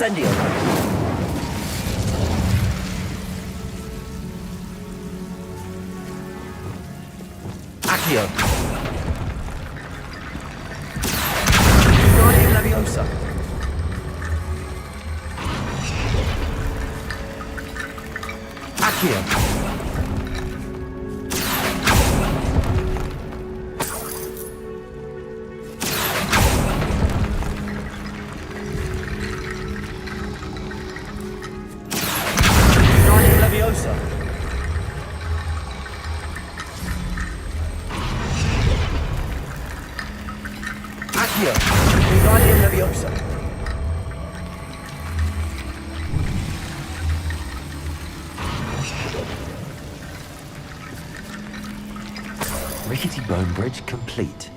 Incendio. Accio. Guardian Leviosa. Accio. Guardian Leviosa. Accio. Guardian Leviosa. Rickety bone bridge complete.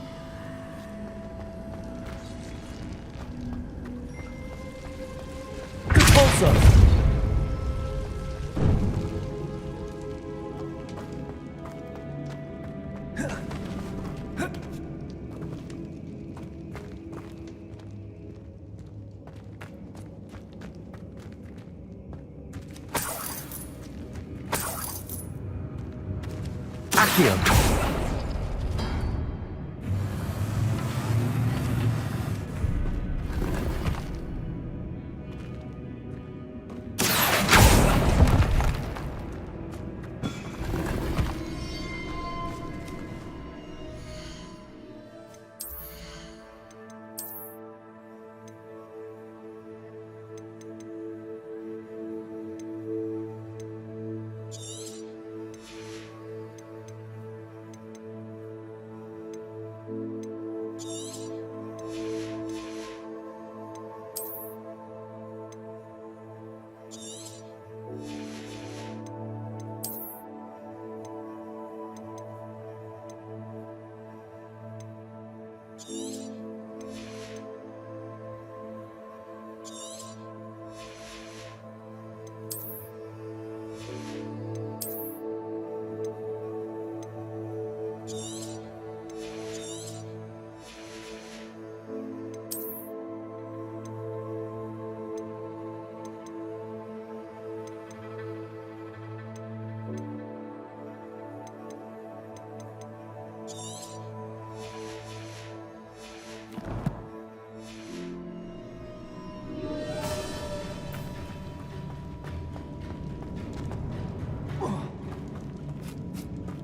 Expulso. Accio.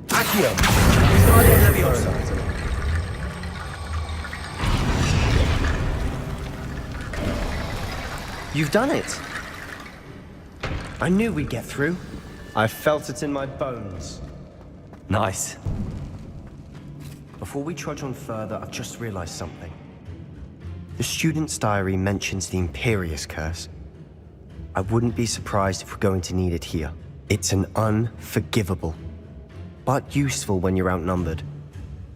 Accio. Guardian Leviosa. You've done it! I knew we'd get through. I felt it in my bones. Nice. Before we trudge on further, I've just realized something. The student's diary mentions the Imperious Curse. I wouldn't be surprised if we're going to need it here. It's an unforgivable, but useful when you're outnumbered.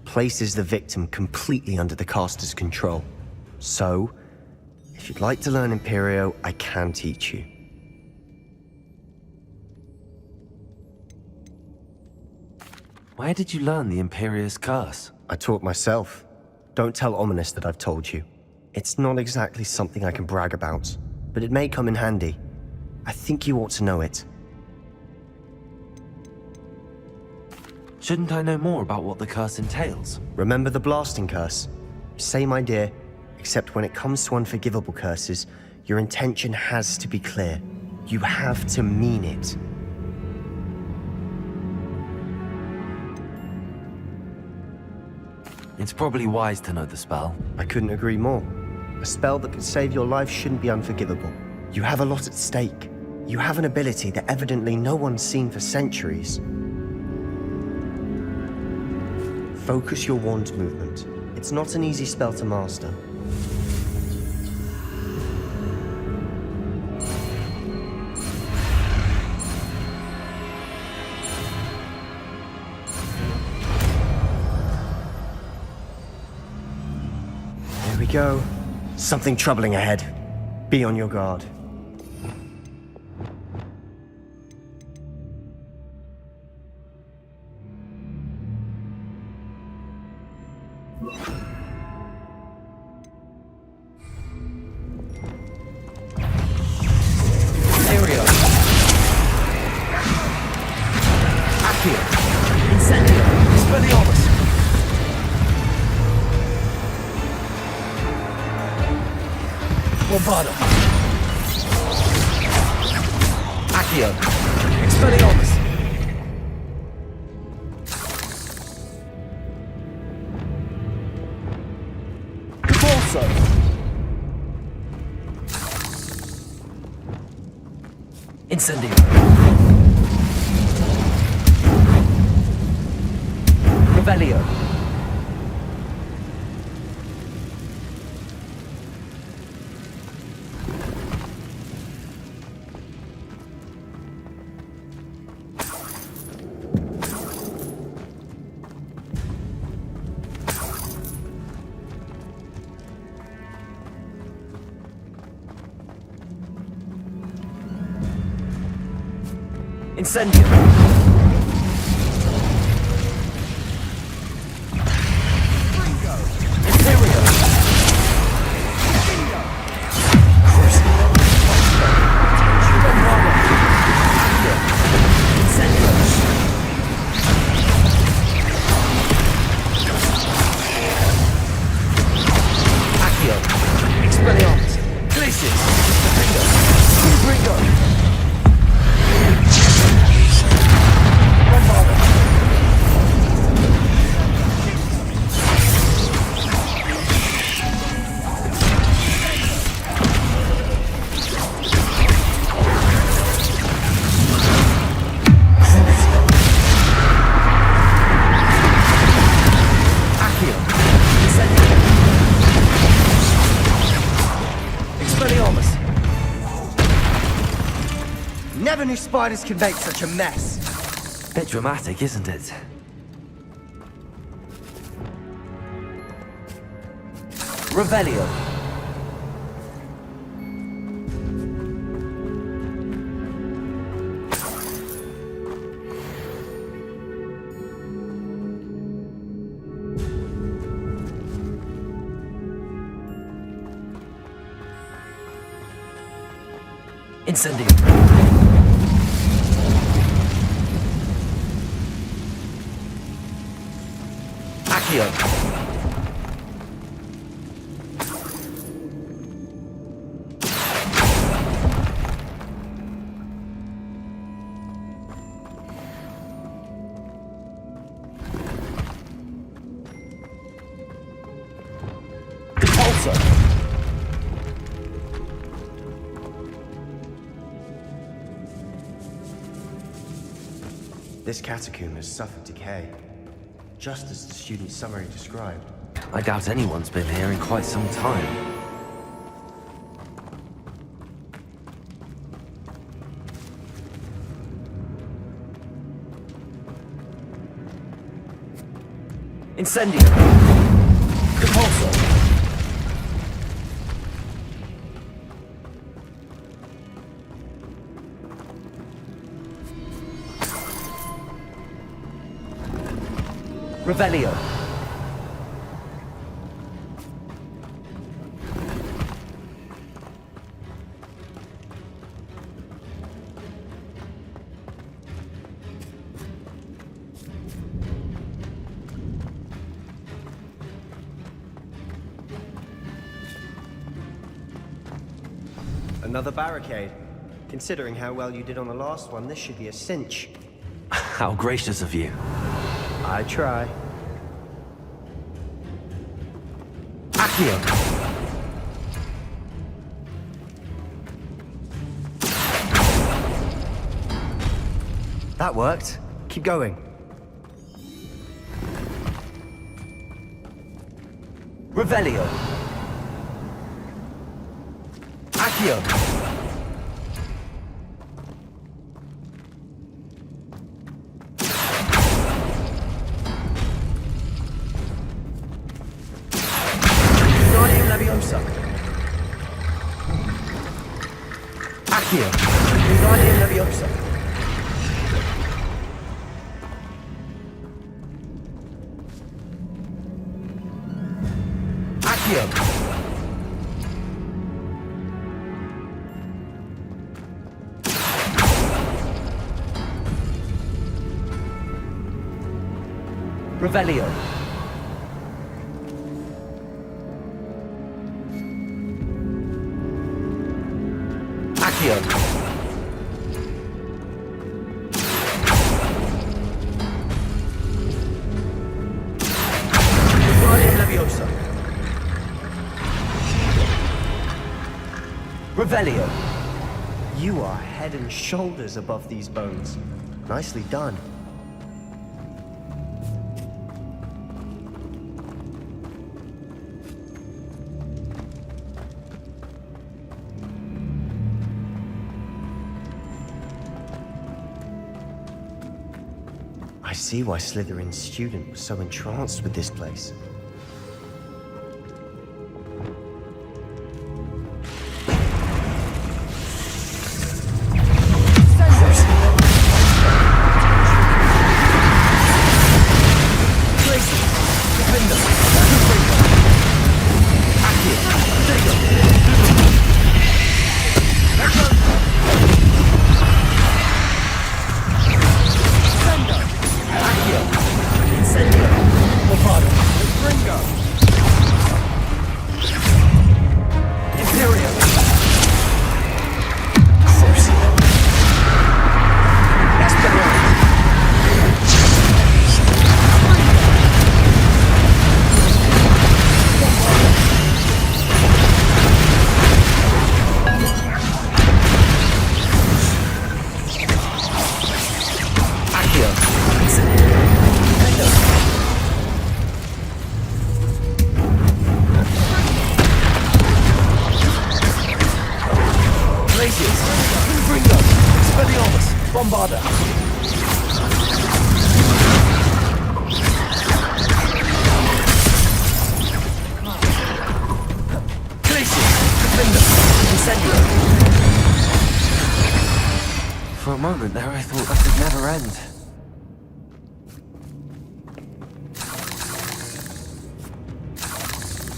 Places the victim completely under the caster's control. So, if you'd like to learn Imperio, I can teach you. Where did you learn the Imperious Curse? I taught myself. Don't tell Ominous that I've told you. It's not exactly something I can brag about, but it may come in handy. I think you ought to know it. Shouldn't I know more about what the curse entails? Remember the blasting curse? Same idea, except when it comes to unforgivable curses, your intention has to be clear. You have to mean it. It's probably wise to know the spell. I couldn't agree more. A spell that could save your life shouldn't be unforgivable. You have a lot at stake. You have an ability that evidently no one's seen for centuries. Focus your wand movement. It's not an easy spell to master. Here we go. Something troubling ahead. Be on your guard. Accio. Expelliarmus. Convulso. Incendio. Revelio. Incendio. Imperio. Crucible. Accio. Incendio. Accio. Expelliarmus. Glacius. Bringo. Expelliarmus. Never knew spiders could make such a mess. Bit dramatic, isn't it? Revelio. Incendio. Accio. Repulsor. This catacomb has suffered decay, just as the student's summary described. I doubt anyone's been here in quite some time. Incendio. Repulsor. Revelio. Another barricade. Considering how well you did on the last one, this should be a cinch. How gracious of you. I try. Accio. That worked. Keep going. Revelio. Accio. Leviosa. Accio. Wingardium Leviosa. Accio. Revelio. Accio. Revelio. You are head and shoulders above these bones. Nicely done. I see why Slytherin's student was so entranced with this place. For a moment there, I thought that would never end.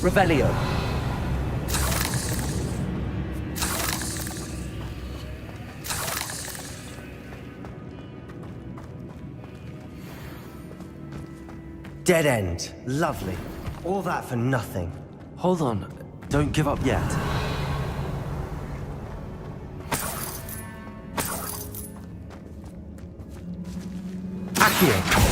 Revelio. Dead end. Lovely. All that for nothing. Hold on. Don't give up yet. Accio.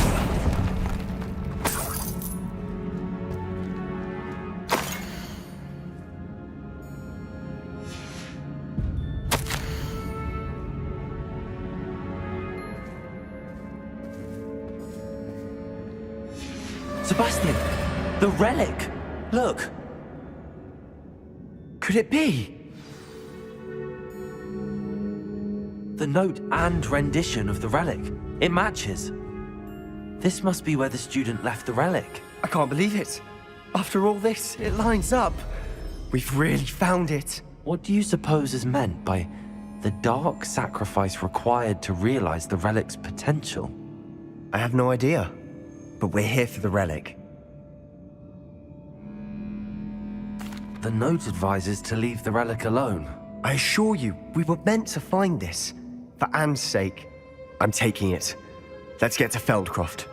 Sebastian! The relic! Look! Could it be? The note and rendition of the relic. It matches. This must be where the student left the relic. I can't believe it. After all this, it lines up. We've really found it. What do you suppose is meant by the dark sacrifice required to realize the relic's potential? I have no idea. But we're here for the relic. The note advises to leave the relic alone. I assure you, we were meant to find this. For Anne's sake, I'm taking it. Let's get to Feldcroft.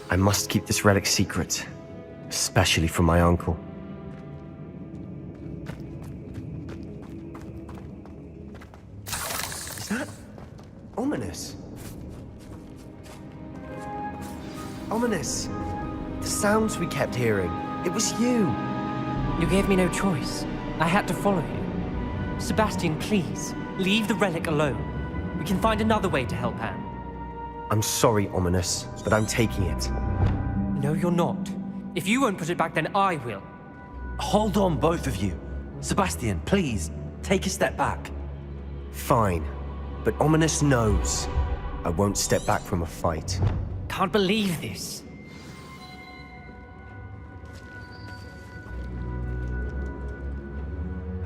I must keep this relic secret, especially from my uncle. Is that ominous? Ominous. The sounds we kept hearing. It was you. You gave me no choice. I had to follow you. Sebastian, please, leave the relic alone. We can find another way to help Anne. I'm sorry, Ominous, but I'm taking it. No, you're not. If you won't put it back, then I will. Hold on, both of you. Sebastian, please, take a step back. Fine, but Ominous knows I won't step back from a fight. Can't believe this.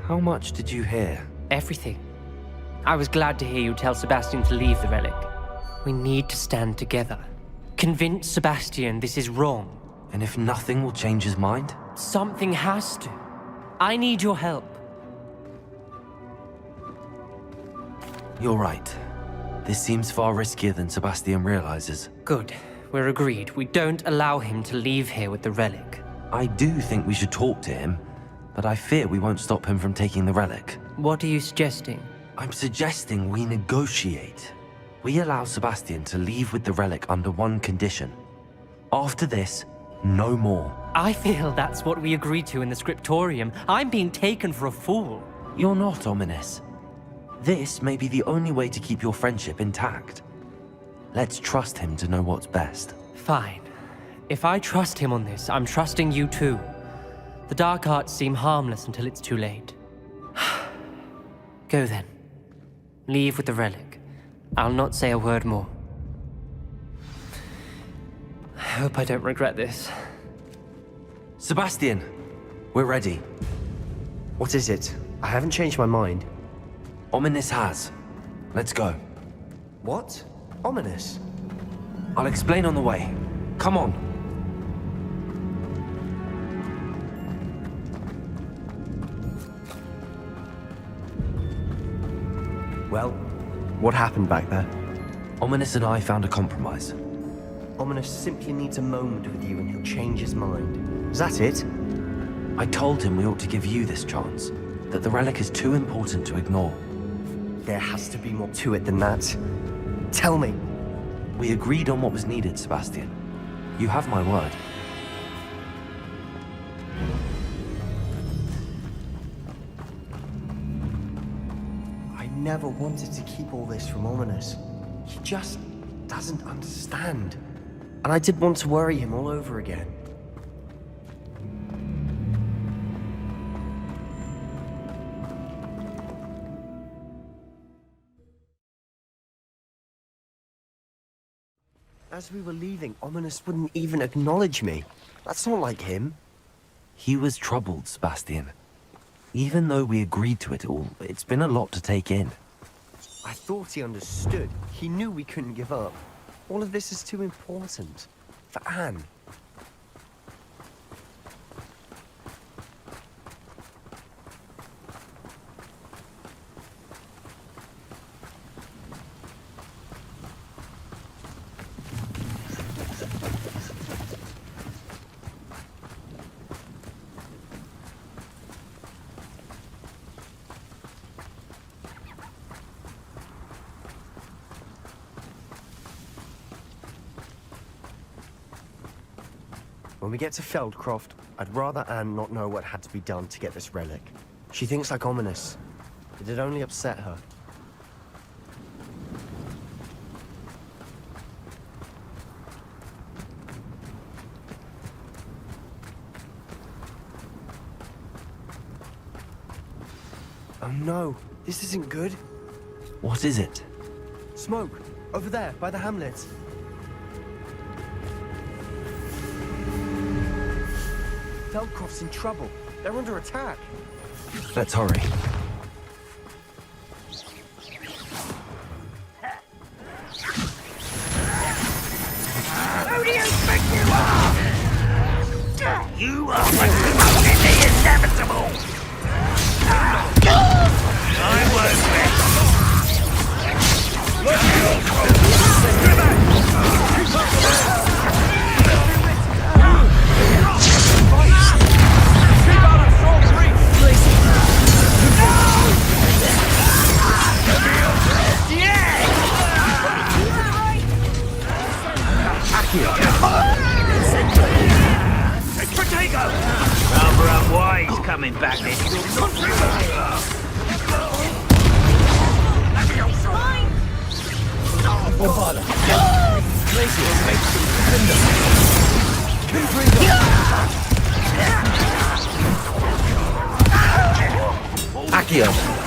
How much did you hear? Everything. I was glad to hear you tell Sebastian to leave the relic. We need to stand together. Convince Sebastian this is wrong. And if nothing will change his mind? Something has to. I need your help. You're right. This seems far riskier than Sebastian realizes. Good. We're agreed. We don't allow him to leave here with the relic. I do think we should talk to him, but I fear we won't stop him from taking the relic. What are you suggesting? I'm suggesting we negotiate. We allow Sebastian to leave with the relic under one condition. After this, no more. I feel that's what we agreed to in the scriptorium. I'm being taken for a fool. You're not ominous. This may be the only way to keep your friendship intact. Let's trust him to know what's best. Fine. If I trust him on this, I'm trusting you too. The dark arts seem harmless until it's too late. Go then. Leave with the relic. I'll not say a word more. I hope I don't regret this. Sebastian, we're ready. What is it? I haven't changed my mind. Ominous has. Let's go. What? Ominous? I'll explain on the way. Come on. Well, what happened back there? Ominous and I found a compromise. Ominous simply needs a moment with you and he'll change his mind. Is that it? I told him we ought to give you this chance, that the relic is too important to ignore. There has to be more to it than that. Tell me. We agreed on what was needed, Sebastian. You have my word. I never wanted to keep all this from Ominous. He just doesn't understand. And I didn't want to worry him all over again. As we were leaving, Ominous wouldn't even acknowledge me. That's not like him. He was troubled, Sebastian. Even though we agreed to it all, it's been a lot to take in. I thought he understood. He knew we couldn't give up. All of this is too important. For Anne. When we get to Feldcroft, I'd rather Anne not know what had to be done to get this relic. She thinks like Ominous. It'd only upset her. Oh no, this isn't good. What is it? Smoke, over there, by the hamlet. Feldcroft's in trouble. They're under attack. Let's hurry. Who do you think you are? You are promoting the inevitable. I Rather unwise coming back this. Accio!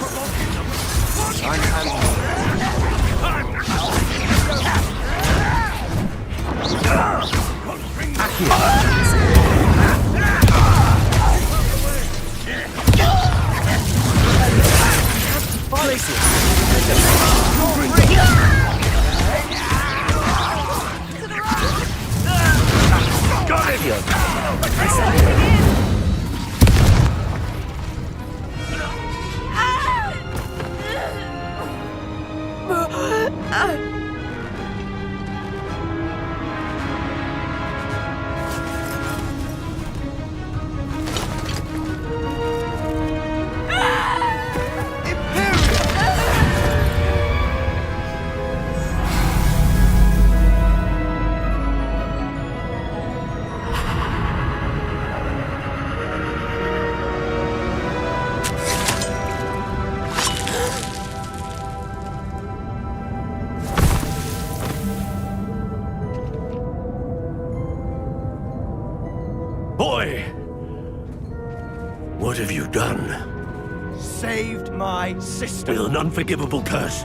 have you done? Saved my sister. With an unforgivable curse.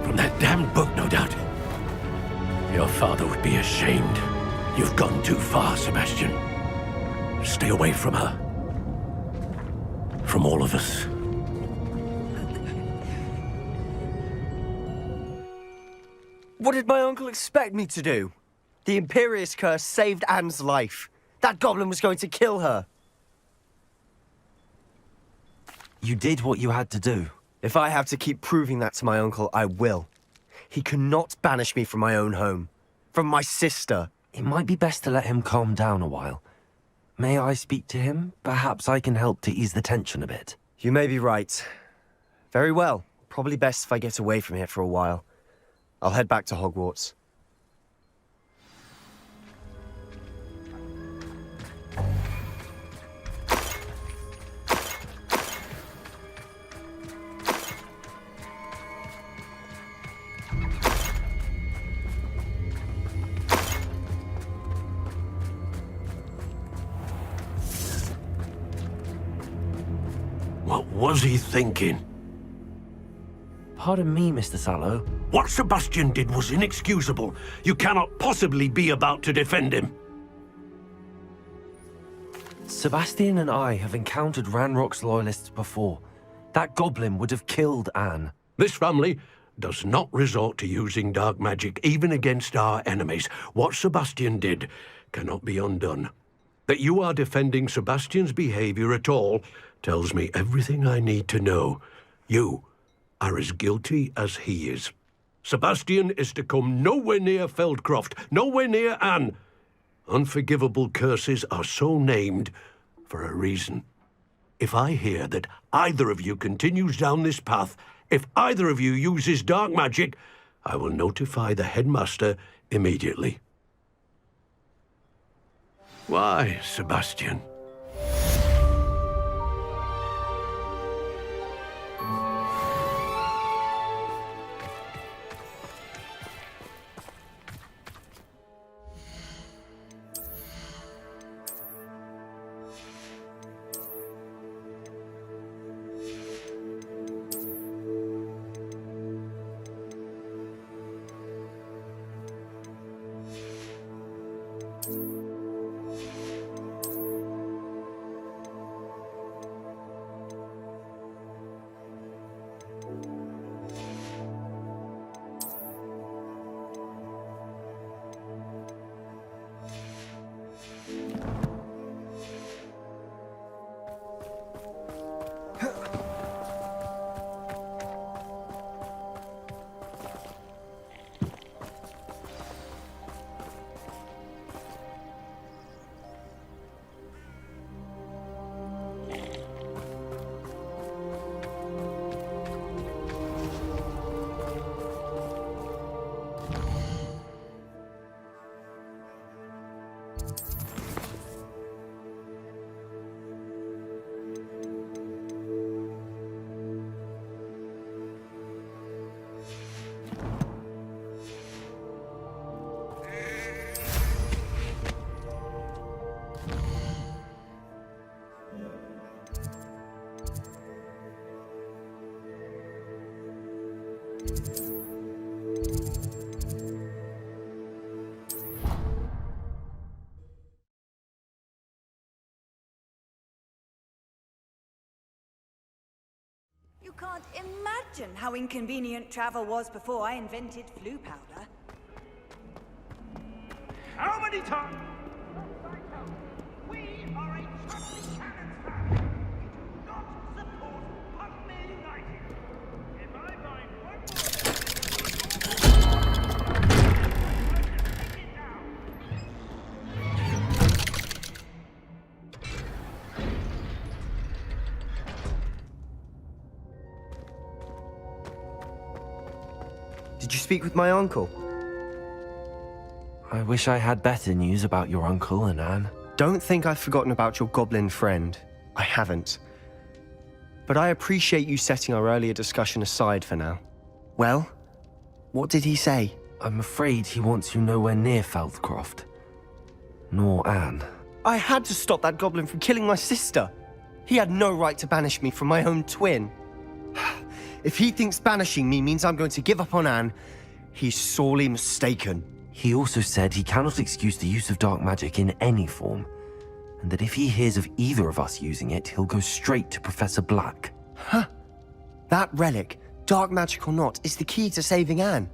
From that damned book, no doubt. Your father would be ashamed. You've gone too far, Sebastian. Stay away from her. From all of us. What did my uncle expect me to do? The Imperious Curse saved Anne's life. That goblin was going to kill her. You did what you had to do. If I have to keep proving that to my uncle, I will. He cannot banish me from my own home. From my sister. It might be best to let him calm down a while. May I speak to him? Perhaps I can help to ease the tension a bit. You may be right. Very well. Probably best if I get away from here for a while. I'll head back to Hogwarts. What was he thinking? Pardon me, Mr. Sallow. What Sebastian did was inexcusable. You cannot possibly be about to defend him. Sebastian and I have encountered Ranrock's loyalists before. That goblin would have killed Anne. This family does not resort to using dark magic even against our enemies. What Sebastian did cannot be undone. That you are defending Sebastian's behavior at all tells me everything I need to know. You are as guilty as he is. Sebastian is to come nowhere near Feldcroft, nowhere near Anne. Unforgivable curses are so named for a reason. If I hear that either of you continues down this path, if either of you uses dark magic, I will notify the headmaster immediately. Why, Sebastian? You can't imagine how inconvenient travel was before I invented flu powder. How many times? We are a trusted cannons family. We do not support Pumpman United. If I find one more, take it down. Did you speak with my uncle? I wish I had better news about your uncle and Anne. Don't think I've forgotten about your goblin friend. I haven't. But I appreciate you setting our earlier discussion aside for now. Well, what did he say? I'm afraid he wants you nowhere near Feldcroft. Nor Anne. I had to stop that goblin from killing my sister. He had no right to banish me from my own twin. If he thinks banishing me means I'm going to give up on Anne, he's sorely mistaken. He also said he cannot excuse the use of dark magic in any form, and that if he hears of either of us using it, he'll go straight to Professor Black. Huh. That relic, dark magic or not, is the key to saving Anne.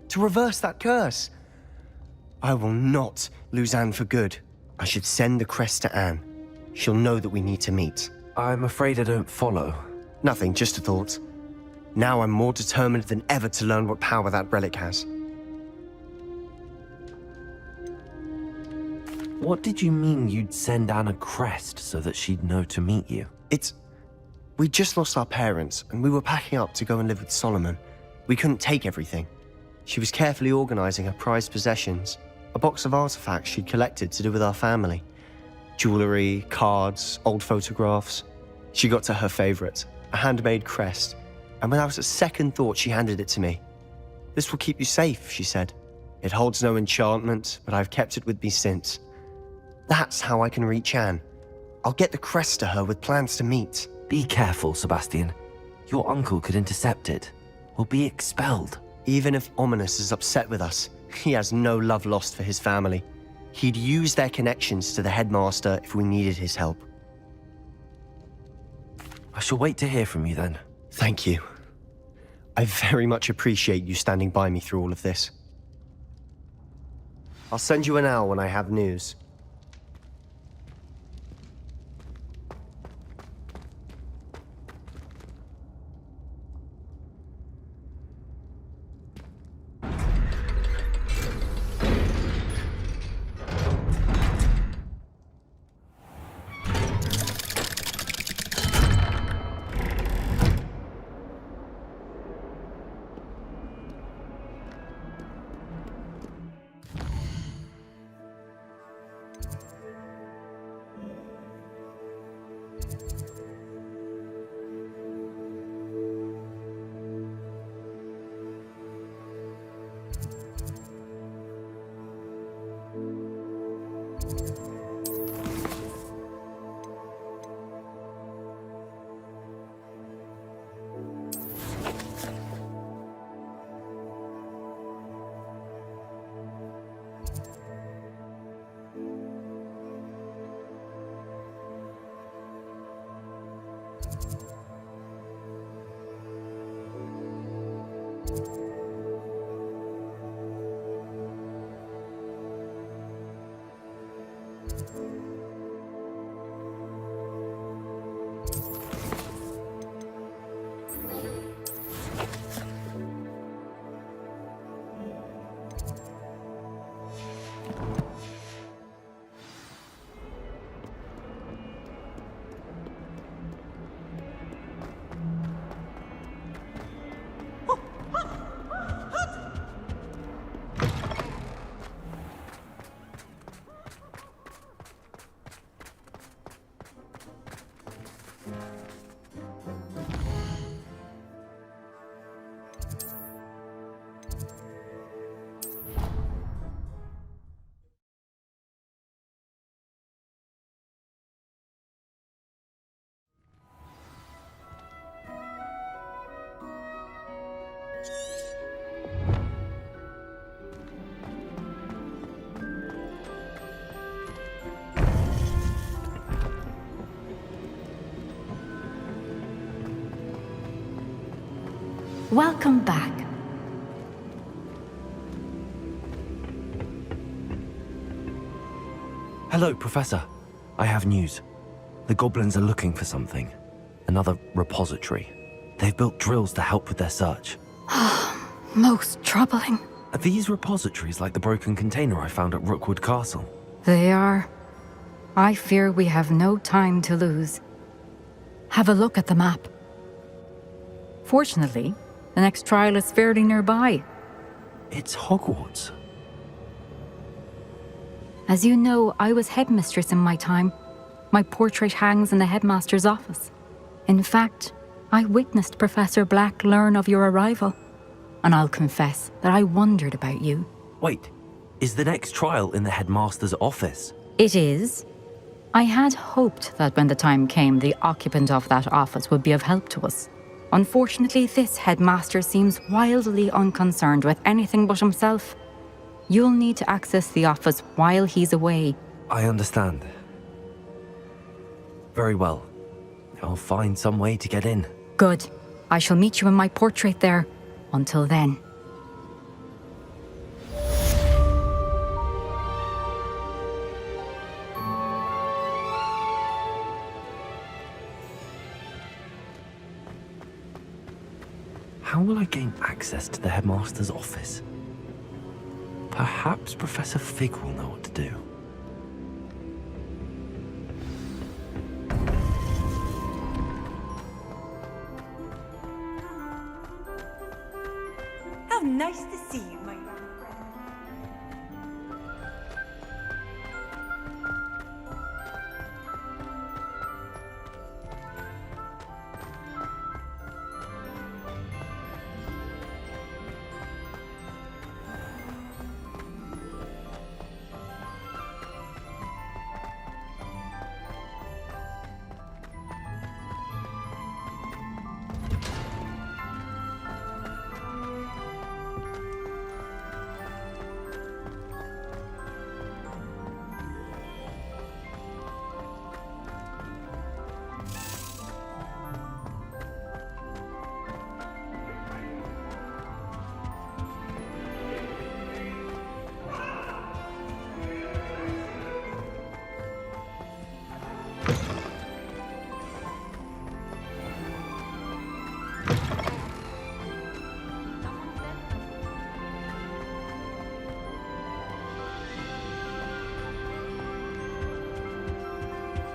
To reverse that curse. I will not lose Anne for good. I should send the crest to Anne. She'll know that we need to meet. I'm afraid I don't follow. Nothing, just a thought. Now I'm more determined than ever to learn what power that relic has. What did you mean you'd send Anne a crest so that she'd know to meet you? We just lost our parents, and we were packing up to go and live with Solomon. We couldn't take everything. She was carefully organizing her prized possessions, a box of artifacts she'd collected to do with our family. Jewelry, cards, old photographs. She got to her favorite, a handmade crest, and without a second thought, she handed it to me. "This will keep you safe," she said. "It holds no enchantment, but I've kept it with me since. That's how I can reach Anne. I'll get the crest to her with plans to meet." Be careful, Sebastian. Your uncle could intercept it. We'll be expelled. Even if Ominous is upset with us, he has no love lost for his family. He'd use their connections to the headmaster if we needed his help. I shall wait to hear from you then. Thank you. I very much appreciate you standing by me through all of this. I'll send you an owl when I have news. Welcome back. Hello, Professor. I have news. The goblins are looking for something. Another repository. They've built drills to help with their search. Most troubling. Are these repositories like the broken container I found at Rookwood Castle? They are. I fear we have no time to lose. Have a look at the map. Fortunately, the next trial is fairly nearby. It's Hogwarts. As you know, I was headmistress in my time. My portrait hangs in the headmaster's office. In fact, I witnessed Professor Black learn of your arrival. And I'll confess that I wondered about you. Wait, is the next trial in the headmaster's office? It is. I had hoped that when the time came, the occupant of that office would be of help to us. Unfortunately, this headmaster seems wildly unconcerned with anything but himself. You'll need to access the office while he's away. I understand. Very well. I'll find some way to get in. Good. I shall meet you in my portrait there. Until then. How will I gain access to the headmaster's office? Perhaps Professor Fig will know what to do. How nice to see you, my young friend.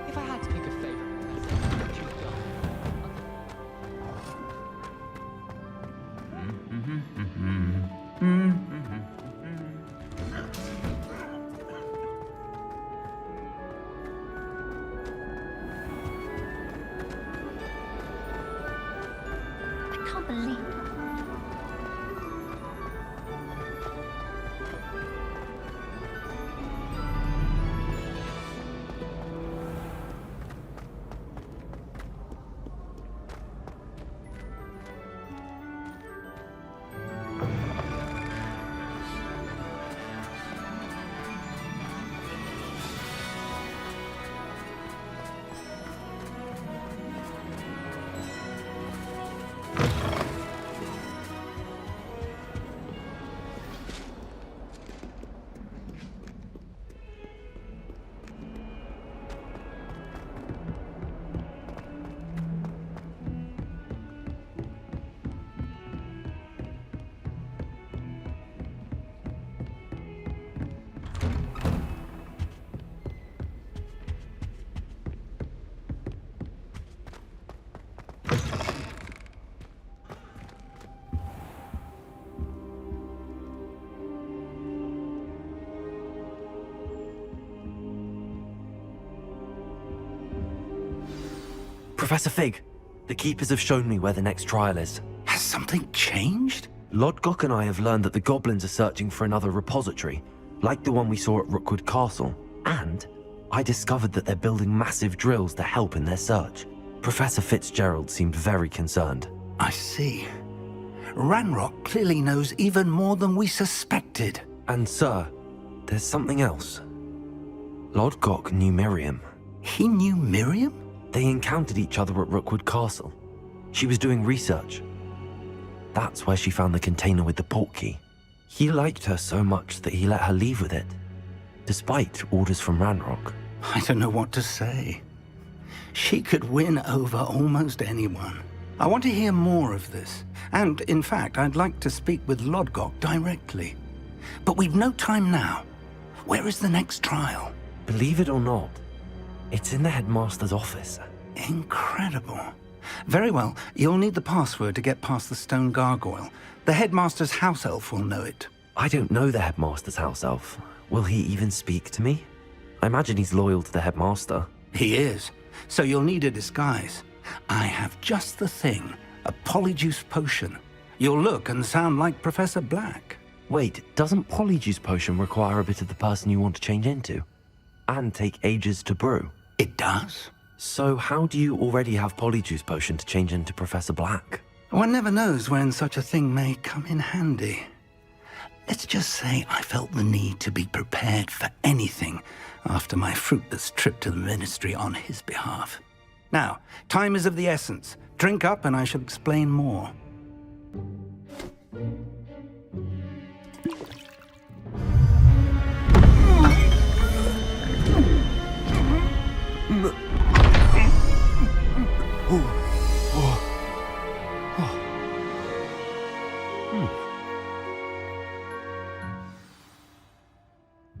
If I had to pick a favorite professor, what would you go? I can't believe. Professor Fig, the Keepers have shown me where the next trial is. Has something changed? Lodgok and I have learned that the goblins are searching for another repository, like the one we saw at Rookwood Castle. And I discovered that they're building massive drills to help in their search. Professor Fitzgerald seemed very concerned. I see. Ranrock clearly knows even more than we suspected. And sir, there's something else. Lodgok knew Miriam. He knew Miriam? They encountered each other at Rookwood Castle. She was doing research. That's where she found the container with the portkey. He liked her so much that he let her leave with it, despite orders from Ranrock. I don't know what to say. She could win over almost anyone. I want to hear more of this. And, in fact, I'd like to speak with Lodgok directly. But we've no time now. Where is the next trial? Believe it or not, it's in the headmaster's office. Incredible. Very well. You'll need the password to get past the stone gargoyle. The headmaster's house elf will know it. I don't know the headmaster's house elf. Will he even speak to me? I imagine he's loyal to the headmaster. He is. So you'll need a disguise. I have just the thing. A polyjuice potion. You'll look and sound like Professor Black. Wait, doesn't polyjuice potion require a bit of the person you want to change into? And take ages to brew? It does. So how do you already have Polyjuice Potion to change into Professor Black? One never knows when such a thing may come in handy. Let's just say I felt the need to be prepared for anything after my fruitless trip to the Ministry on his behalf. Now, time is of the essence. Drink up and I shall explain more.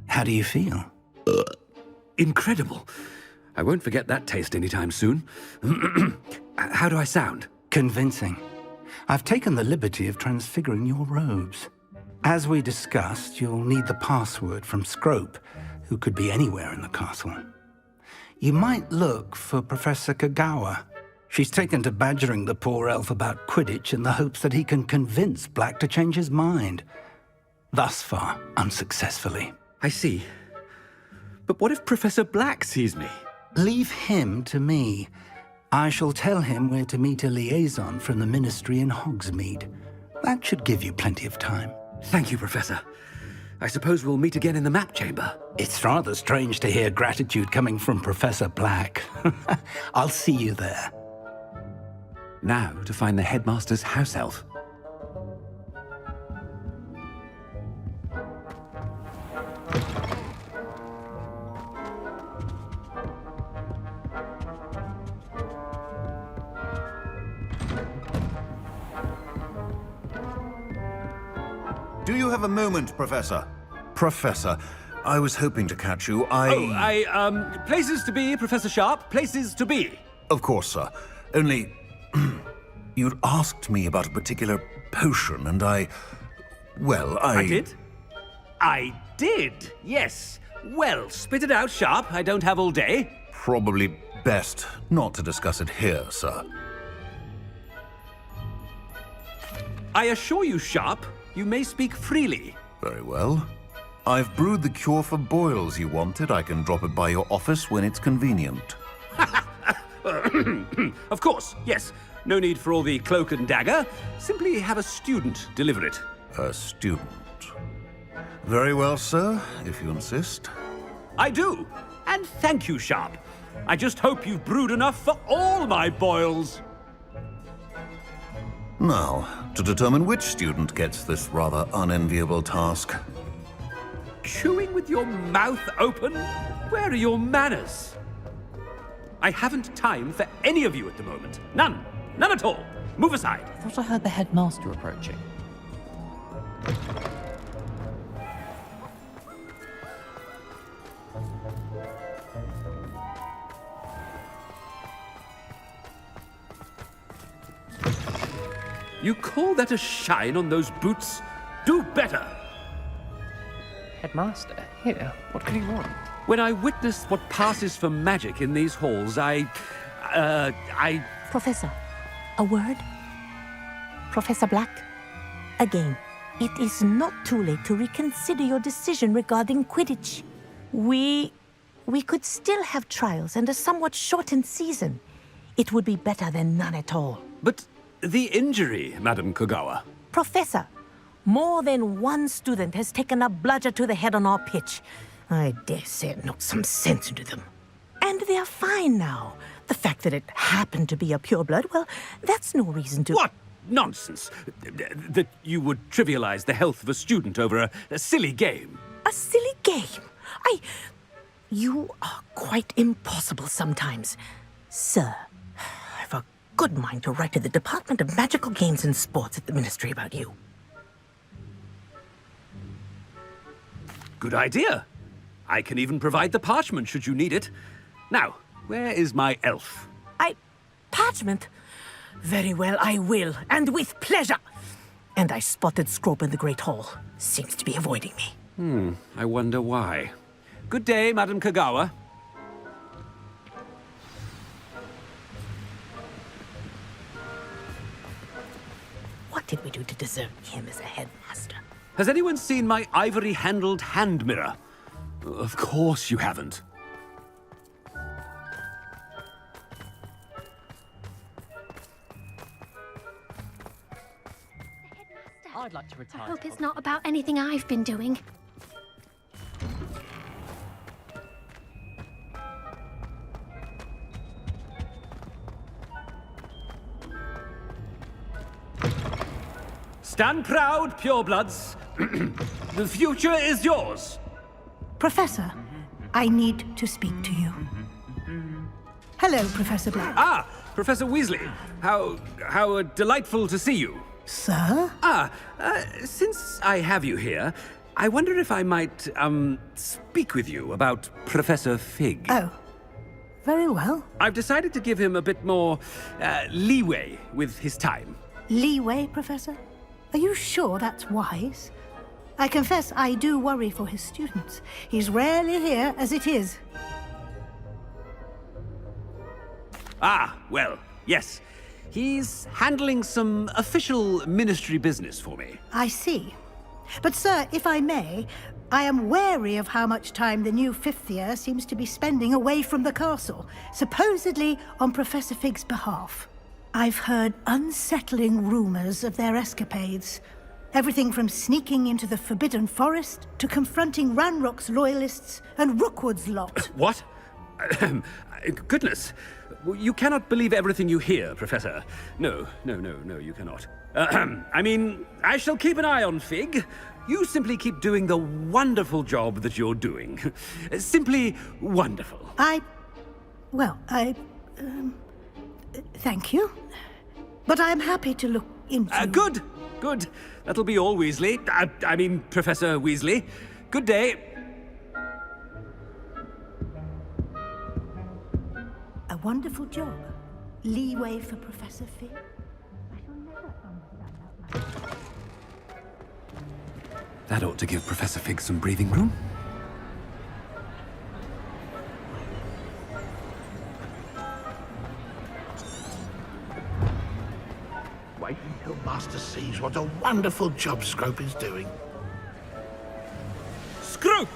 How do you feel? Incredible. I won't forget that taste anytime soon. How do I sound? Convincing. I've taken the liberty of transfiguring your robes. As we discussed, you'll need the password from Scrope, who could be anywhere in the castle. You might look for Professor Kagawa. She's taken to badgering the poor elf about Quidditch in the hopes that he can convince Black to change his mind. Thus far, unsuccessfully. I see. But what if Professor Black sees me? Leave him to me. I shall tell him where to meet a liaison from the Ministry in Hogsmeade. That should give you plenty of time. Thank you, Professor. I suppose we'll meet again in the map chamber. It's rather strange to hear gratitude coming from Professor Black. I'll see you there. Now to find the headmaster's house elf. Do you have a moment, Professor? Professor, I was hoping to catch you. Places to be, Professor Sharp. Places to be. Of course, sir. Only... you'd asked me about a particular potion, and I did? I did, yes. Well, spit it out, Sharp. I don't have all day. Probably best not to discuss it here, sir. I assure you, Sharp, you may speak freely. Very well. I've brewed the cure for boils you wanted. I can drop it by your office when it's convenient. Of course, yes. No need for all the cloak and dagger. Simply have a student deliver it. A student. Very well, sir, if you insist. I do. And thank you, Sharp. I just hope you've brewed enough for all my boils. Now, to determine which student gets this rather unenviable task. Chewing with your mouth open? Where are your manners? I haven't time for any of you at the moment. None. None at all. Move aside. I thought I heard the headmaster approaching. You call that a shine on those boots? Do better! Headmaster, here, what could he want? When I witnessed what passes for magic in these halls, I... Professor, a word? Professor Black? Again, it is not too late to reconsider your decision regarding Quidditch. We could still have trials and a somewhat shortened season. It would be better than none at all. But the injury, Madam Kagawa. Professor, more than one student has taken a bludger to the head on our pitch. I dare say it knocked some sense into them. And they're fine now. The fact that it happened to be a pureblood, well, that's no reason to... What nonsense! That you would trivialize the health of a student over a silly game. A silly game? You are quite impossible sometimes. Sir, I've a good mind to write to the Department of Magical Games and Sports at the Ministry about you. Good idea. I can even provide the parchment should you need it. Now, where is my elf? Parchment? Very well, I will, and with pleasure. And I spotted Scrope in the Great Hall. Seems to be avoiding me. I wonder why. Good day, Madam Kagawa. What did we do to deserve him as a headmaster? Has anyone seen my ivory-handled hand mirror? Of course you haven't. I'd like to retire. I hope it's not about anything I've been doing. Stand proud, purebloods. The future is yours. Professor, I need to speak to you. Hello, Professor Black. Ah, Professor Weasley. How delightful to see you. Sir? Since I have you here, I wonder if I might, speak with you about Professor Fig. Oh, very well. I've decided to give him a bit more, leeway with his time. Leeway, Professor? Are you sure that's wise? I confess I do worry for his students. He's rarely here as it is. Ah, well, yes. He's handling some official ministry business for me. I see. But, sir, if I may, I am wary of how much time the new fifth year seems to be spending away from the castle, supposedly on Professor Fig's behalf. I've heard unsettling rumors of their escapades. Everything from sneaking into the Forbidden Forest to confronting Ranrock's loyalists and Rookwood's lot. What? Goodness. You cannot believe everything you hear, Professor. No, you cannot. I mean, I shall keep an eye on Fig. You simply keep doing the wonderful job that you're doing. Simply wonderful. Thank you. But I'm happy to look into... Good. That'll be all, Weasley. I mean, Professor Weasley. Good day. A wonderful job. Leeway for Professor Fig. I shall never understand that. That ought to give Professor Fig some breathing room. Wait until Master sees what a wonderful job Scrope is doing. Scrope!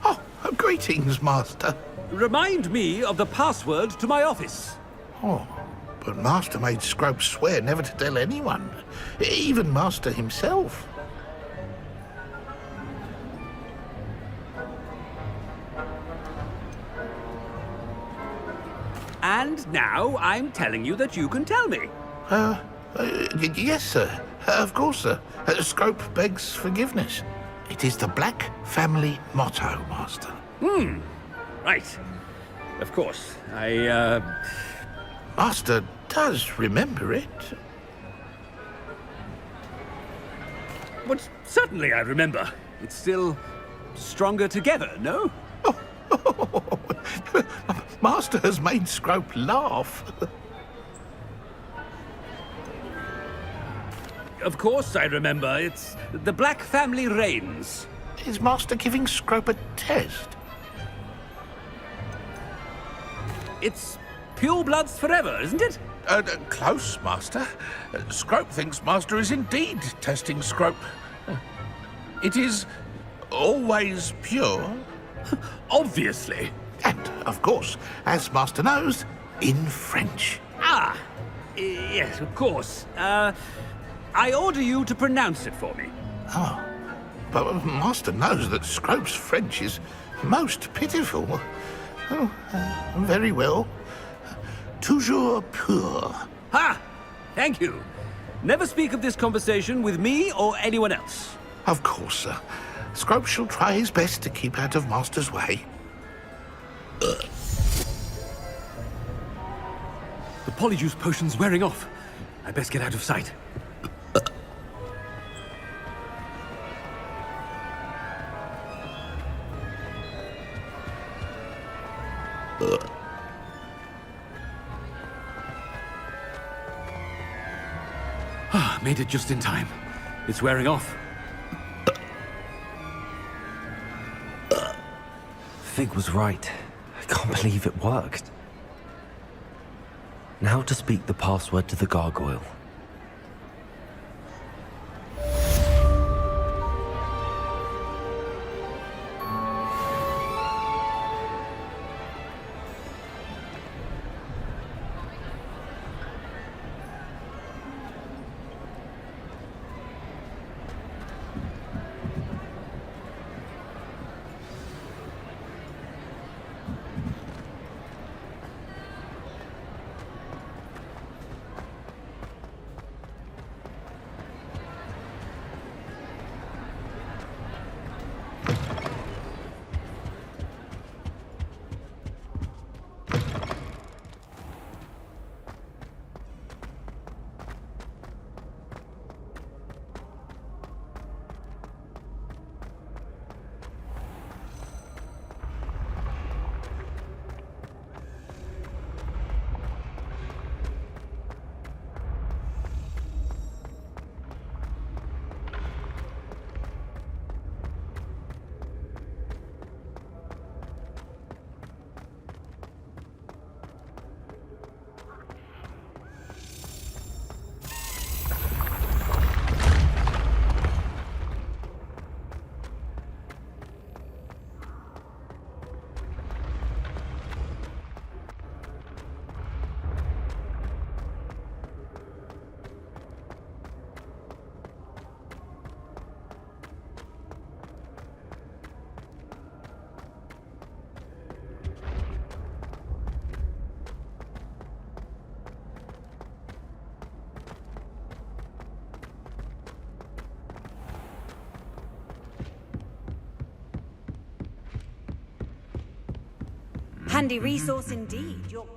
Oh, greetings, Master. Remind me of the password to my office. Oh, but Master made Scrope swear never to tell anyone, even Master himself. And now I'm telling you that you can tell me. Yes, sir. Of course, sir. Scrope begs forgiveness. It is the Black family motto, Master. Right. Of course. Master does remember it. But certainly I remember. It's still stronger together, no? Master has made Scrope laugh. Of course I remember. It's the Black family reigns. Is Master giving Scrope a test? It's purebloods forever, isn't it? Close, Master. Scrope thinks Master is indeed testing Scrope. It is always pure. Obviously. And, of course, as Master knows, in French. Ah! Yes, of course. I order you to pronounce it for me. Oh, but Master knows that Scrope's French is most pitiful. Oh, very well. Toujours pur. Ha! Thank you. Never speak of this conversation with me or anyone else. Of course, sir. Scrope shall try his best to keep out of Master's way. The polyjuice potion's wearing off. I best get out of sight. Made it just in time. It's wearing off. Fig was right. I can't believe it worked. Now to speak the password to the gargoyle. handy resource indeed. Your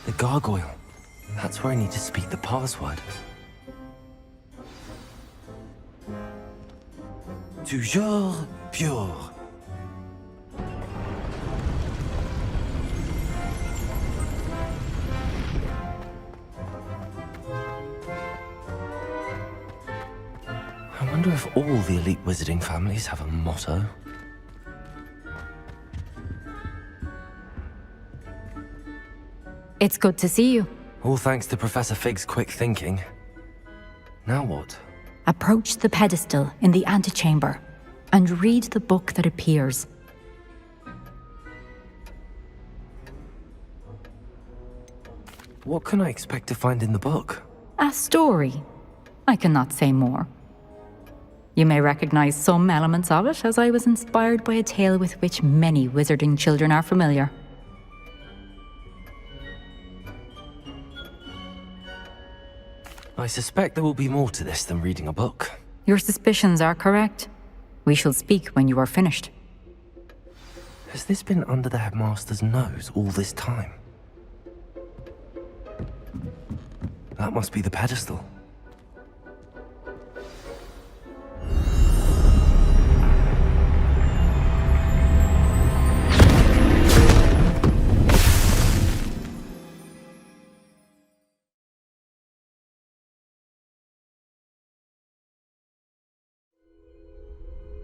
The gargoyle. That's where I need to speak the password. Toujours pure. I wonder if all the elite wizarding families have a motto. It's good to see you. All thanks to Professor Fig's quick thinking. Now what? Approach the pedestal in the antechamber and read the book that appears. What can I expect to find in the book? A story. I cannot say more. You may recognize some elements of it, as I was inspired by a tale with which many wizarding children are familiar. I suspect there will be more to this than reading a book. Your suspicions are correct. We shall speak when you are finished. Has this been under the headmaster's nose all this time? That must be the pedestal.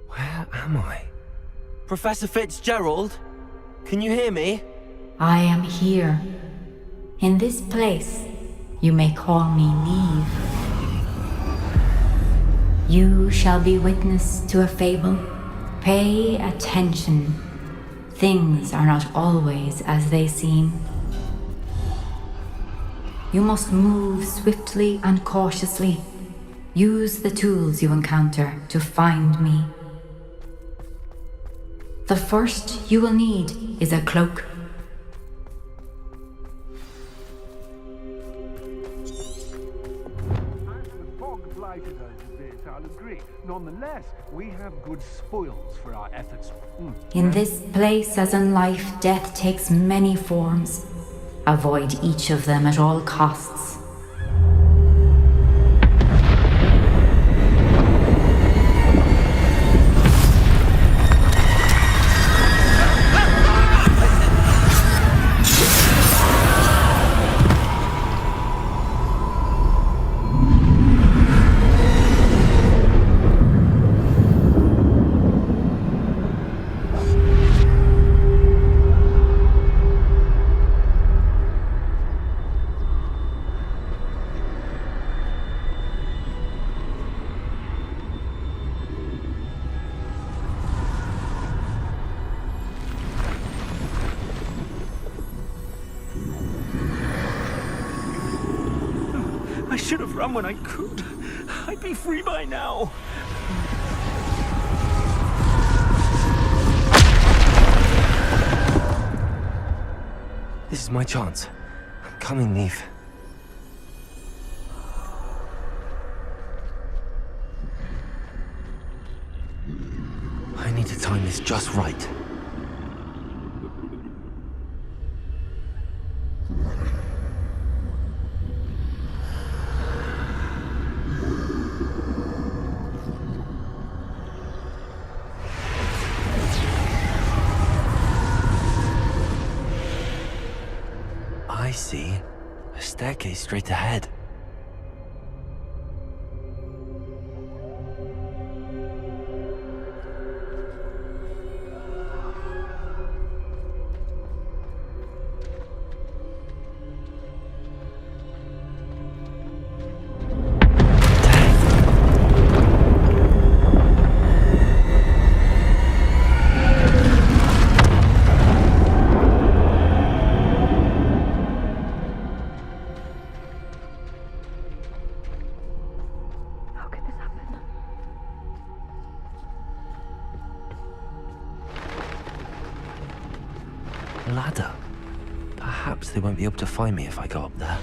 Where am I? Professor Fitzgerald? Can you hear me? I am here. In this place, you may call me Neve. You shall be witness to a fable. Pay attention. Things are not always as they seem. You must move swiftly and cautiously. Use the tools you encounter to find me. The first you will need is a cloak. The fog blighted us a bit, I'll agree. Nonetheless, we have good spoils for our efforts. In this place, as in life, death takes many forms. Avoid each of them at all costs. I should have run when I could. I'd be free by now. This is my chance. I'm coming, Neve. I need to time this just right. I see a staircase straight ahead. A ladder. Perhaps they won't be able to find me if I go up there.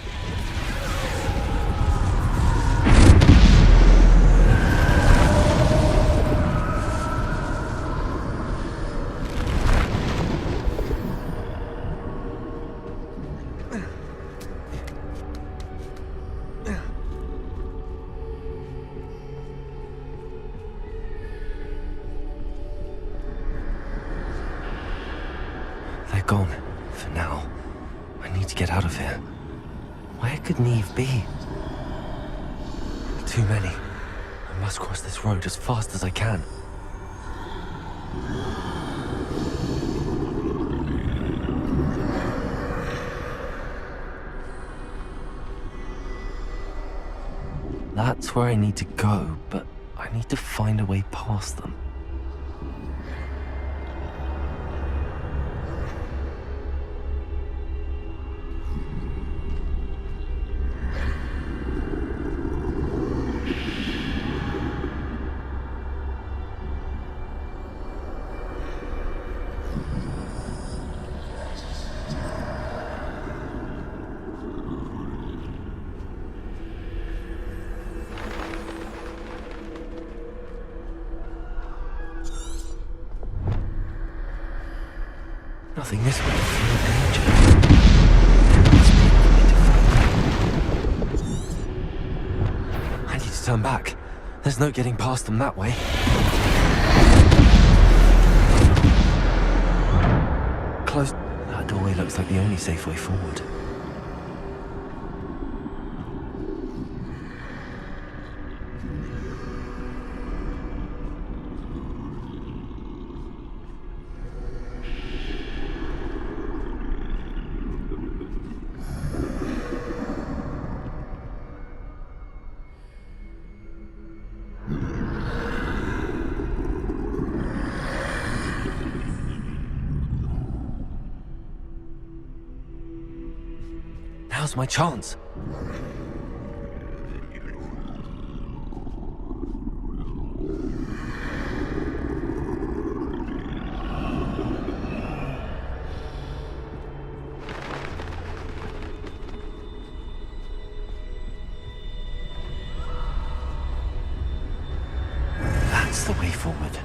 They're gone, for now. I need to get out of here. Where could Neve be? Too many. I must cross this road as fast as I can. That's where I need to go, but I need to find a way past them. Nothing this way. No danger. There must be a way to find them. I need to turn back. There's no getting past them that way. Close. That doorway looks like the only safe way forward. Now's my chance. That's the way forward.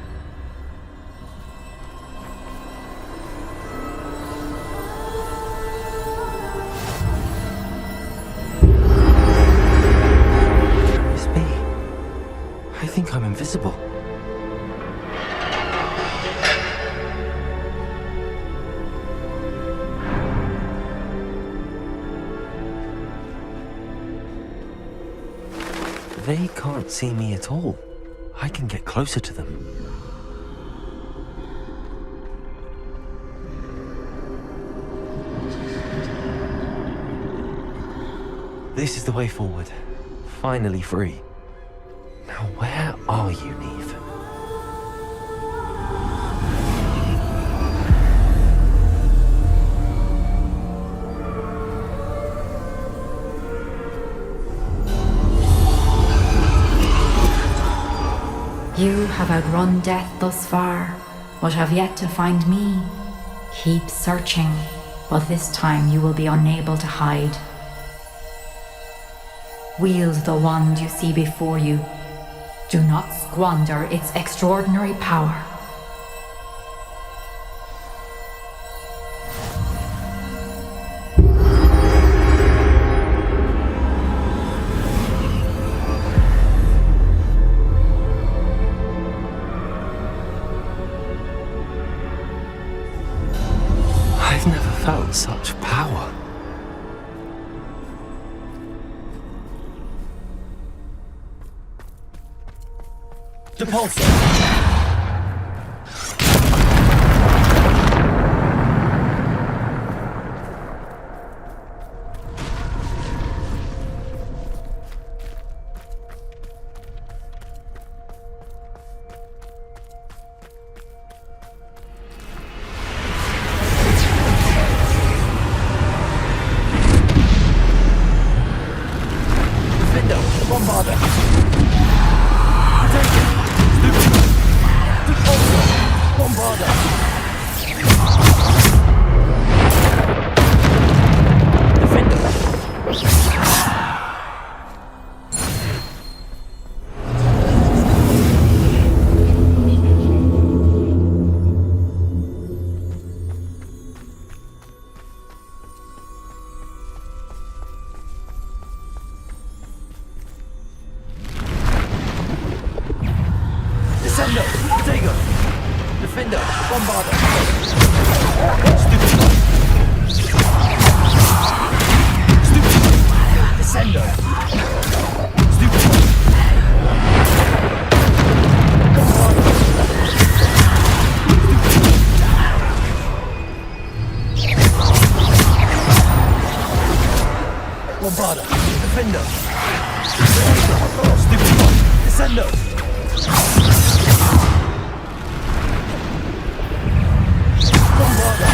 I think I'm invisible. They can't see me at all. I can get closer to them. This is the way forward. Finally free. Now, where are you, Neve? You have outrun death thus far, but have yet to find me. Keep searching, but this time you will be unable to hide. Wield the wand you see before you. Do not squander its extraordinary power. I've never felt such power. Depulsor! Bombarder! Defender, Bombarder. Descendo. Bombarder. Defender. Descendo. Bombarder.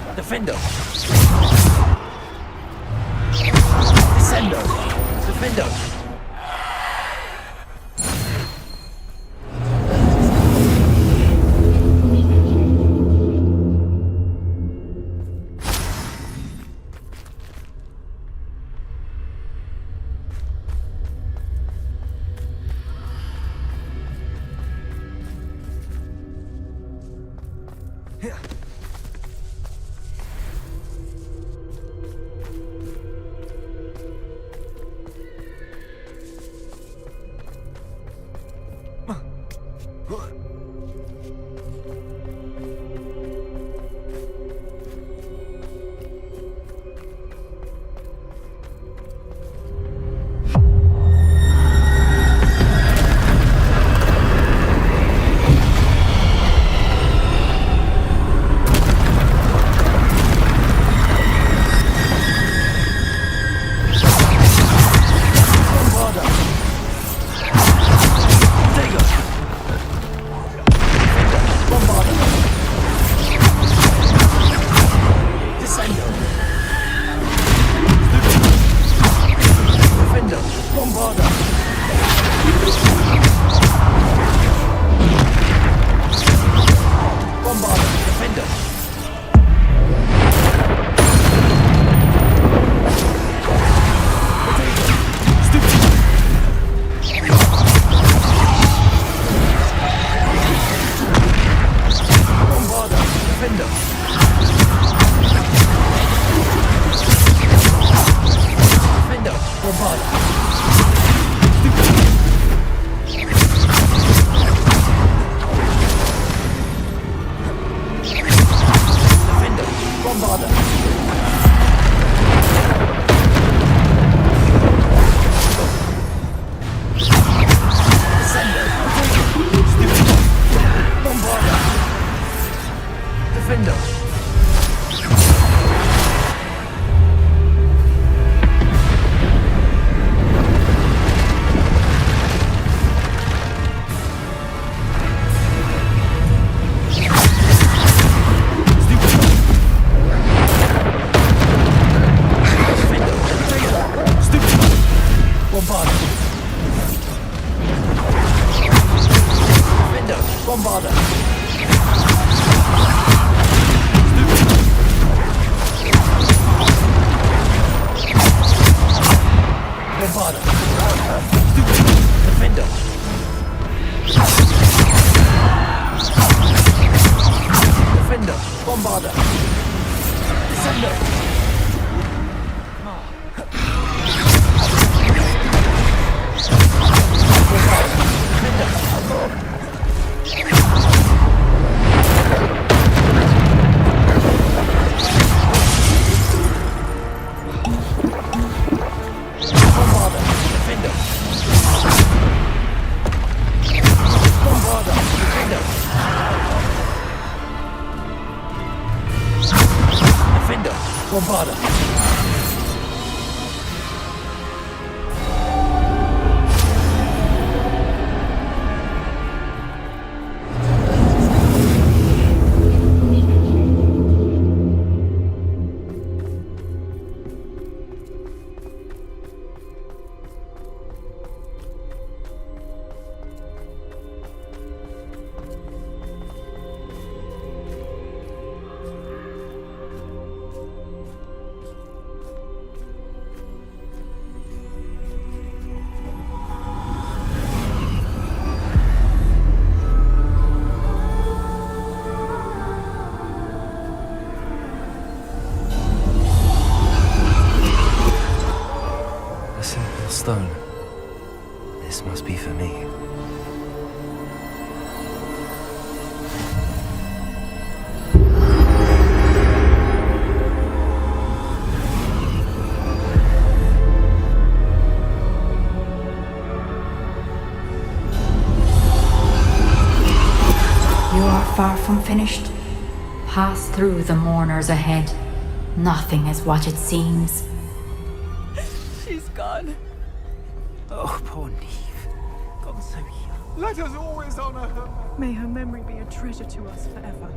Defender. Descendo. Bombarder. Potato. Defender. Descendo. Defender. stone. This must be for me. You are far from finished. Pass through the mourners ahead. Nothing is what it seems. She's gone. Oh, poor Neve. Gone so young. Let us always honor her. May her memory be a treasure to us forever.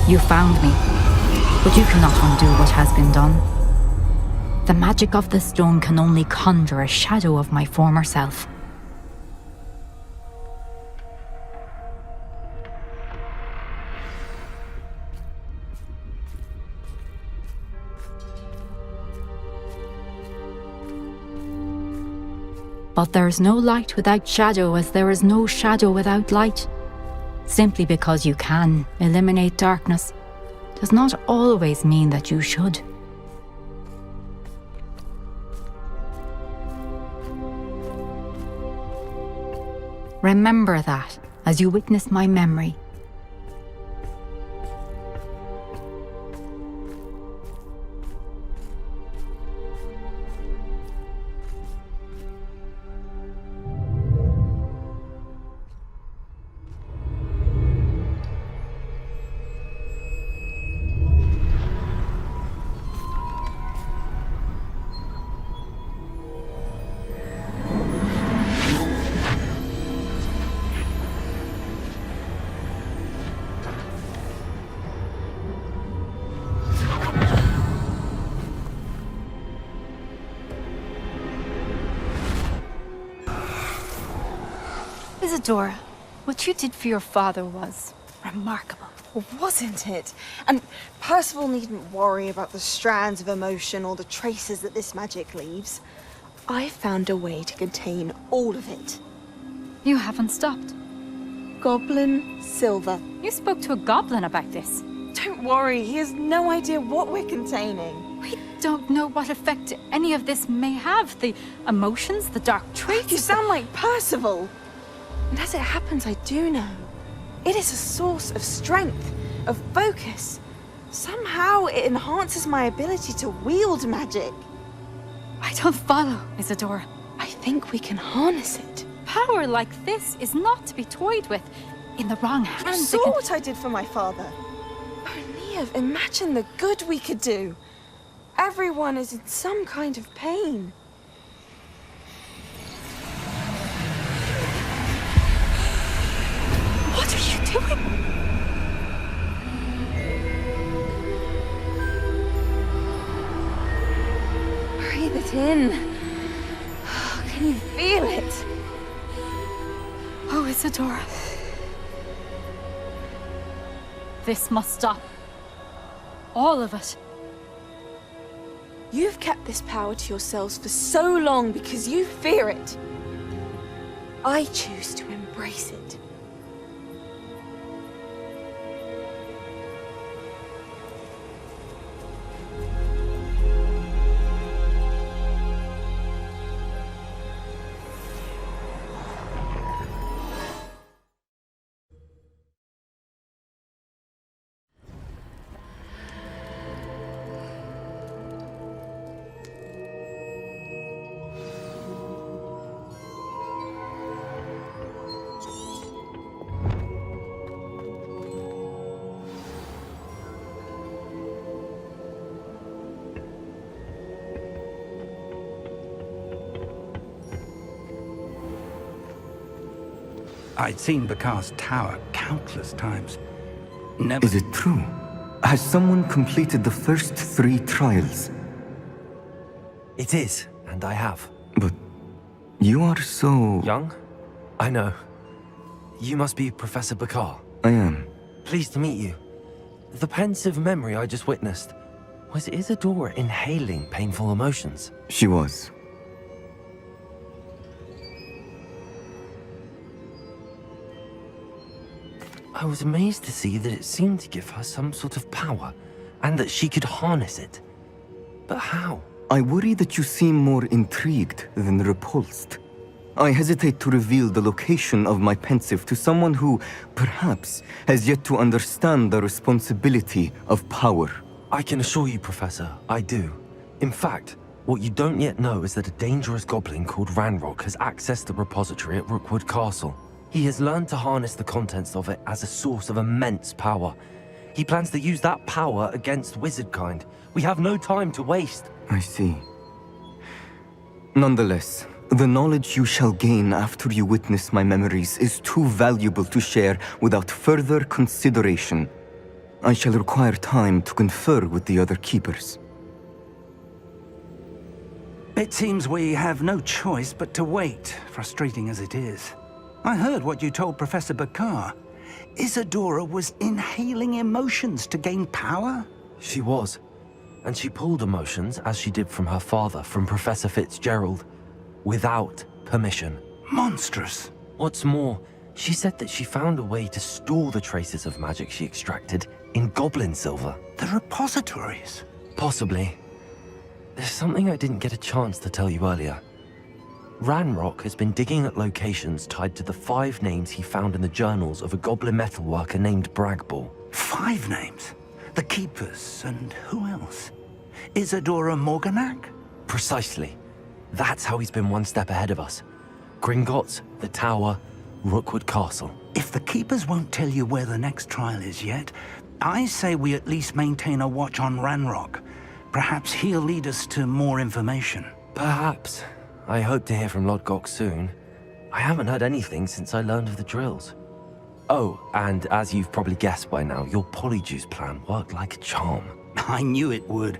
You found me, but you cannot undo what has been done. The magic of the stone can only conjure a shadow of my former self. But there is no light without shadow, as there is no shadow without light. Simply because you can eliminate darkness does not always mean that you should. Remember that as you witness my memory. Isadora, what you did for your father was remarkable. Well, wasn't it? And Percival needn't worry about the strands of emotion or the traces that this magic leaves. I found a way to contain all of it. You haven't stopped. Goblin Silver. You spoke to a goblin about this. Don't worry, he has no idea what we're containing. We don't know what effect any of this may have. The emotions, the dark traits. You sound like Percival. And as it happens, I do know. It is a source of strength, of focus. Somehow it enhances my ability to wield magic. I don't follow, Isadora. I think we can harness it. Power like this is not to be toyed with. In the wrong hands, You saw what I did for my father. Oh, Neve, imagine the good we could do. Everyone is in some kind of pain. What are you doing? Breathe it in. Can you feel it? Oh, Isadora. This must stop. All of it. You've kept this power to yourselves for so long because you fear it. I choose to embrace it. I'd seen Bakar's tower countless times. Never... Is it true? Has someone completed the first 3 trials? It is, and I have. But you are so... Young? I know. You must be Professor Bakar. I am. Pleased to meet you. The pensive memory I just witnessed, was Isadora inhaling painful emotions? She was. I was amazed to see that it seemed to give her some sort of power, and that she could harness it. But how? I worry that you seem more intrigued than repulsed. I hesitate to reveal the location of my pensive to someone who, perhaps, has yet to understand the responsibility of power. I can assure you, Professor, I do. In fact, what you don't yet know is that a dangerous goblin called Ranrock has accessed the repository at Rookwood Castle. He has learned to harness the contents of it as a source of immense power. He plans to use that power against wizardkind. We have no time to waste. I see. Nonetheless, the knowledge you shall gain after you witness my memories is too valuable to share without further consideration. I shall require time to confer with the other keepers. It seems we have no choice but to wait, frustrating as it is. I heard what you told Professor Bakar. Isadora was inhaling emotions to gain power? She was. And she pulled emotions, as she did from her father, from Professor Fitzgerald, without permission. Monstrous. What's more, she said that she found a way to store the traces of magic she extracted in goblin silver. The repositories? Possibly. There's something I didn't get a chance to tell you earlier. Ranrock has been digging at locations tied to the 5 names he found in the journals of a goblin metalworker named Bragball. 5 names? The Keepers, and who else? Isadora Morganac? Precisely. That's how he's been one step ahead of us. Gringotts, the Tower, Rookwood Castle. If the Keepers won't tell you where the next trial is yet, I say we at least maintain a watch on Ranrock. Perhaps he'll lead us to more information. Perhaps. I hope to hear from Lodgok soon. I haven't heard anything since I learned of the drills. Oh, and as you've probably guessed by now, your polyjuice plan worked like a charm. I knew it would.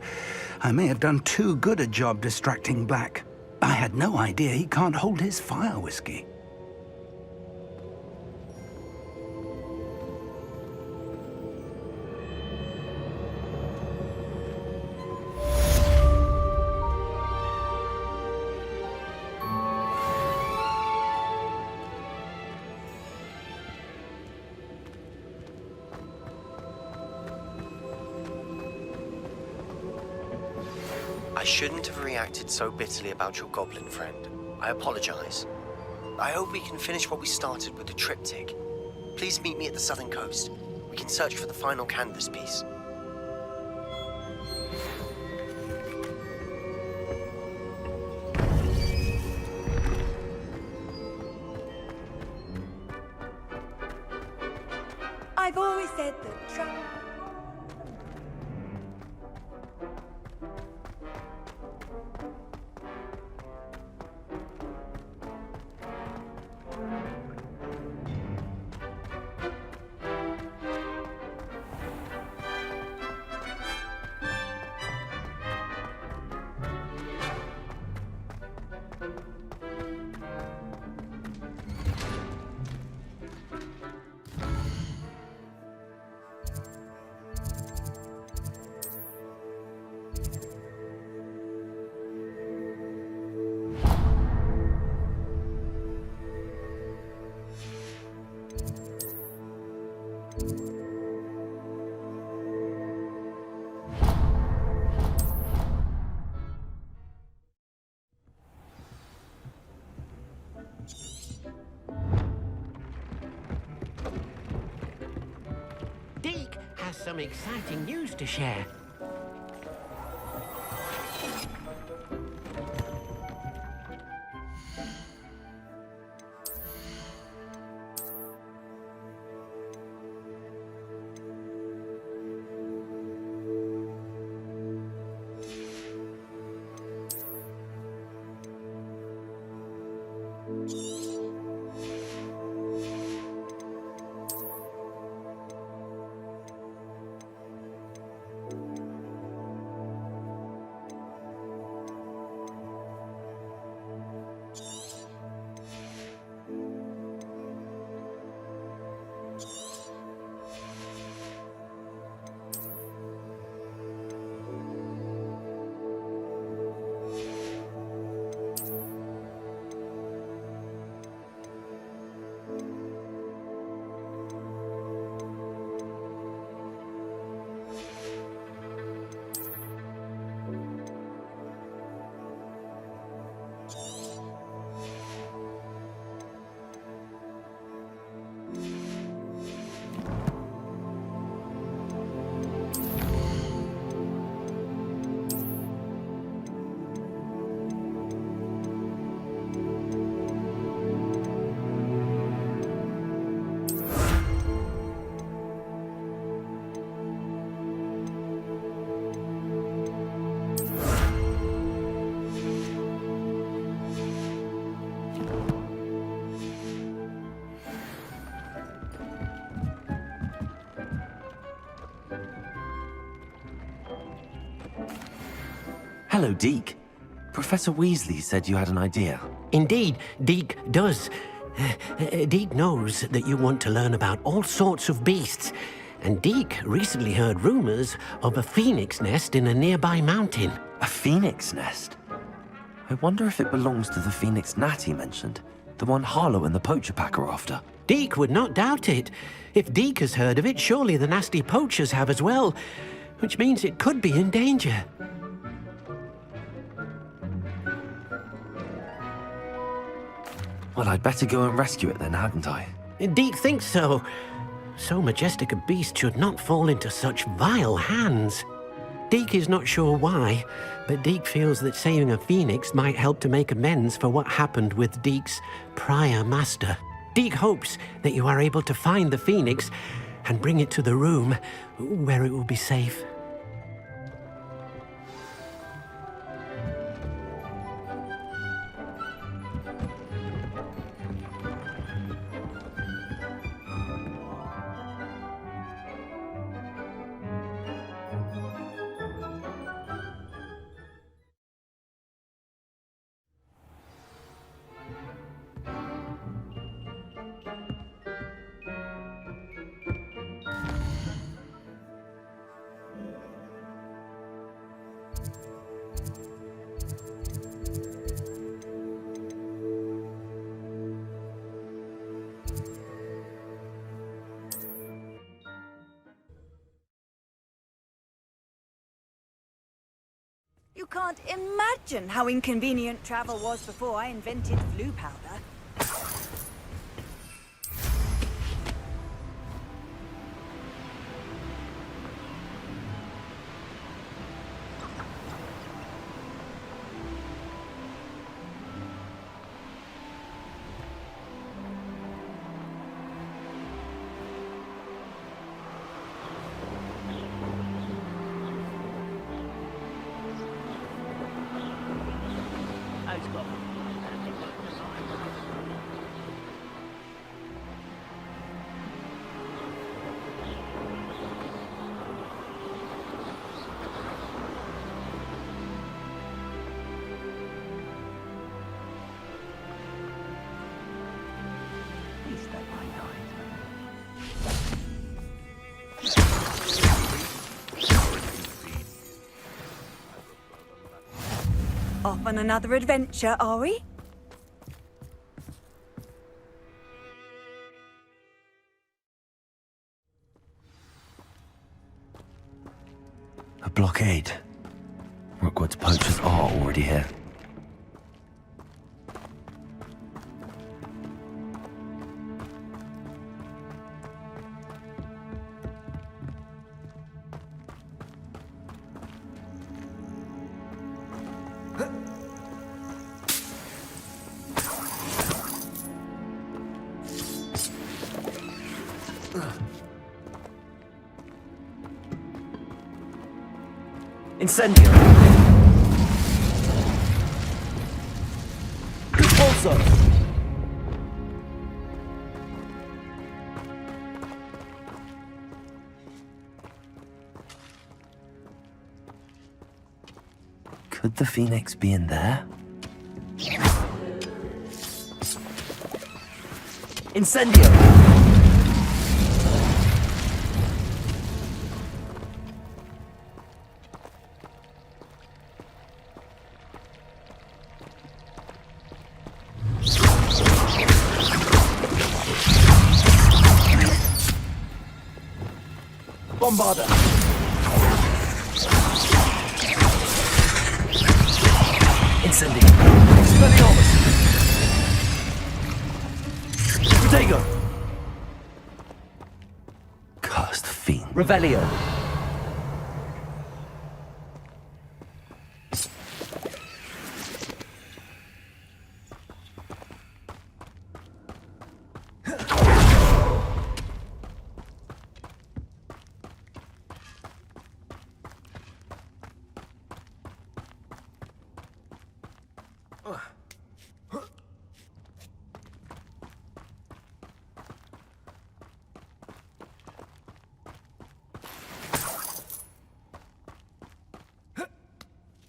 I may have done too good a job distracting Black. I had no idea he can't hold his fire whiskey. I shouldn't have reacted so bitterly about your goblin friend. I apologize. I hope we can finish what we started with the triptych. Please meet me at the southern coast. We can search for the final canvas piece. I've always said that travel... Deke has some exciting news to share. Hello, Deke. Professor Weasley said you had an idea. Indeed, Deke does. Deke knows that you want to learn about all sorts of beasts, and Deke recently heard rumors of a phoenix nest in a nearby mountain. A phoenix nest? I wonder if it belongs to the phoenix gnat he mentioned, the one Harlow and the poacher pack are after. Deke would not doubt it. If Deke has heard of it, surely the nasty poachers have as well, which means it could be in danger. Well, I'd better go and rescue it then, hadn't I? Deke thinks so. So majestic a beast should not fall into such vile hands. Deke is not sure why, but Deke feels that saving a phoenix might help to make amends for what happened with Deke's prior master. Deke hopes that you are able to find the phoenix and bring it to the room where it will be safe. You can't imagine how inconvenient travel was before I invented flu powder. Off on another adventure, are we? A blockade. Rookwood's poachers are already here. Incendio! Repulsor! Could the Phoenix be in there? Incendio! Bombarder! Incendio! Expelliarmus! Protego! Cursed fiend. Revelio!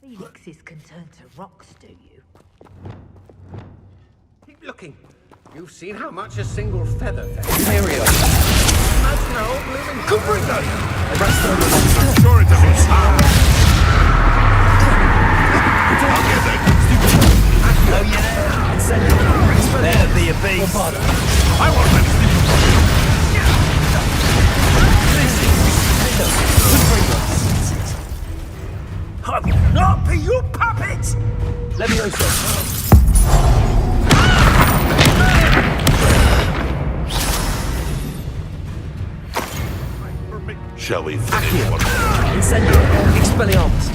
Phoenixes can turn to rocks, do you? Keep looking. You've seen how much a single feather takes. Imperial. Imagine how blooming Cooper. Sure it doesn't sound. I'll get that. Oh yeah. There be a beast. I want that. Not be you puppets! Levioso. Shall we finish one? Incendio. Expelliarmus.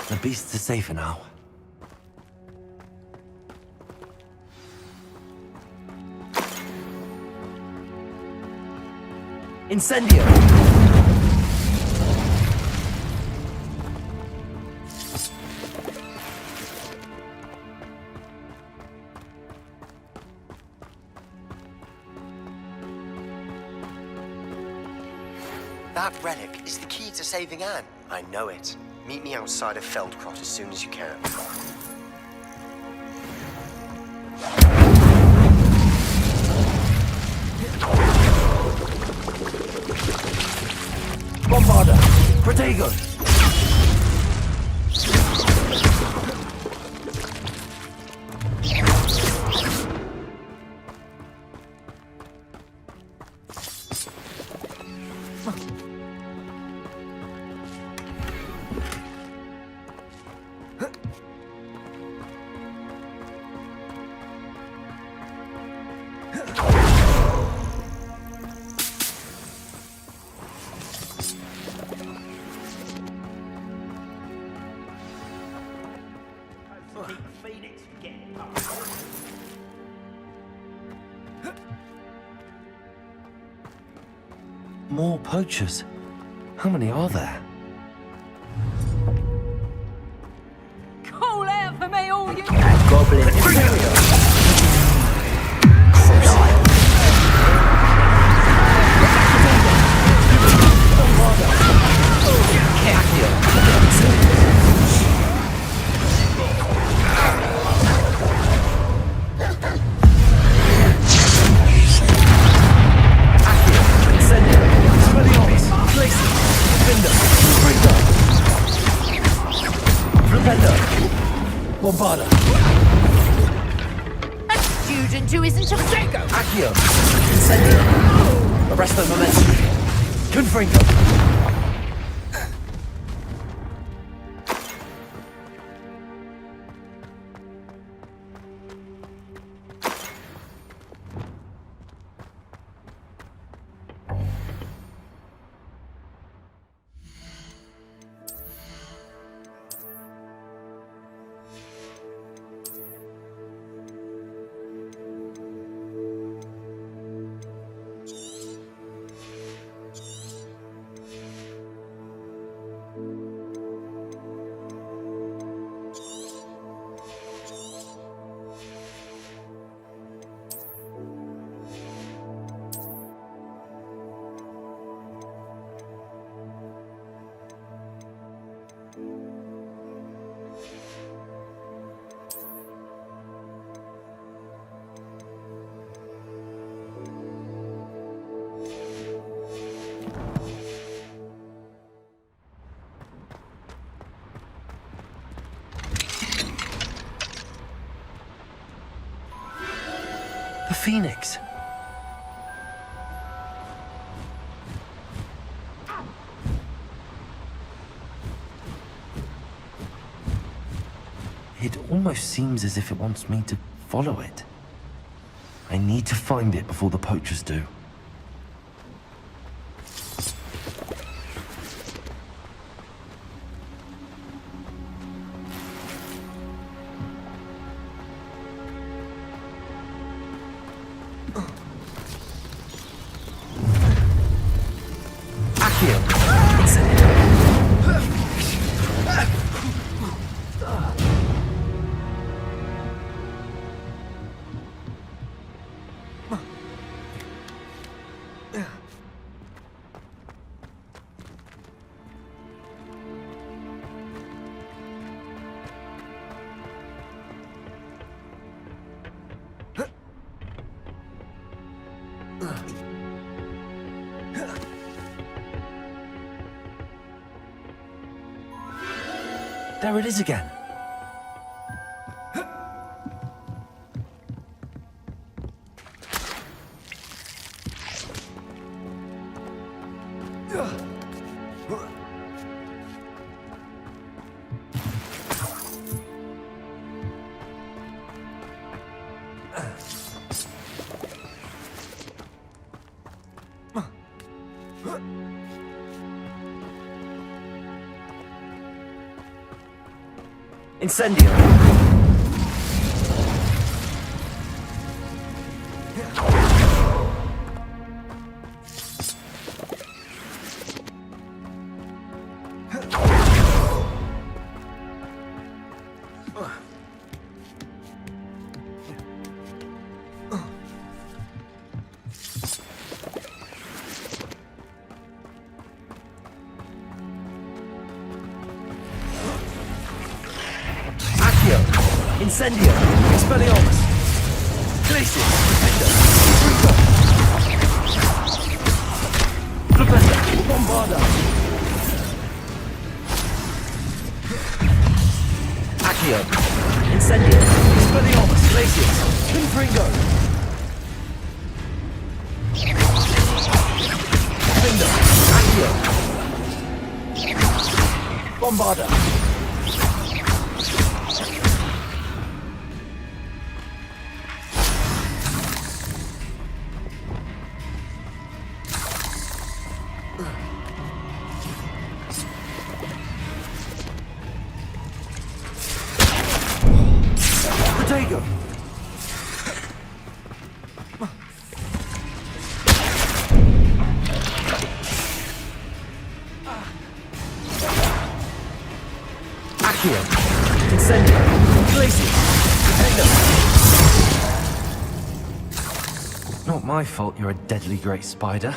The beasts are safer now. Incendio! That relic is the key to saving Anne. I know it. Meet me outside of Feldcrot as soon as you can. Bombarda! Protego! More poachers? How many are there? Call out for me, all you Goblin. Bombarda. A student who isn't a Draco! Accio. Incendio. Arresto momentum. Confringo. The Phoenix. It almost seems as if it wants me to follow it. I need to find it before the poachers do. There it is again. Incendio! Incendio! Expelliarmus! Glacius! Flipenda! Bombarda! Accio! Incendio! Expelliarmus! Glacius! Confringo! Finger! Accio! Bombarda! Protego! Accio! Incendio! Glacius! Protego! Not my fault you're a deadly great spider.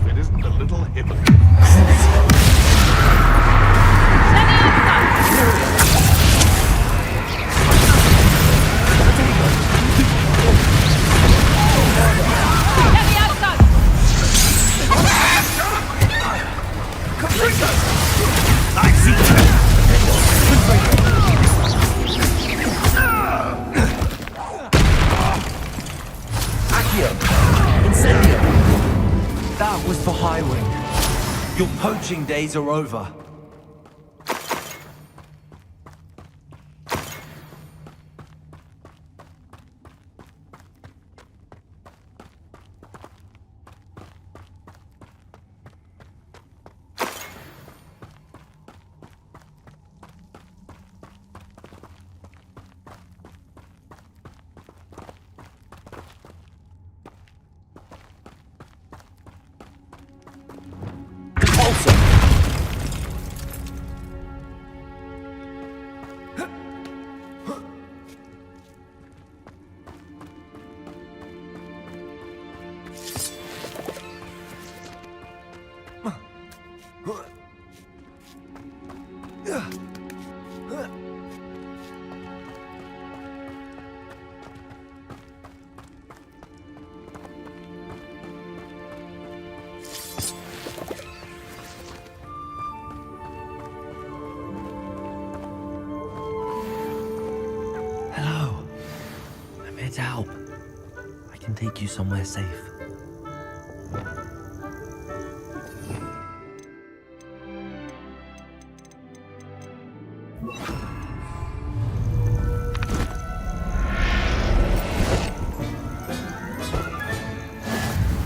It isn't a little hypocrite. That was for Highwing. Your poaching days are over. Hello. I'm here to help. I can take you somewhere safe.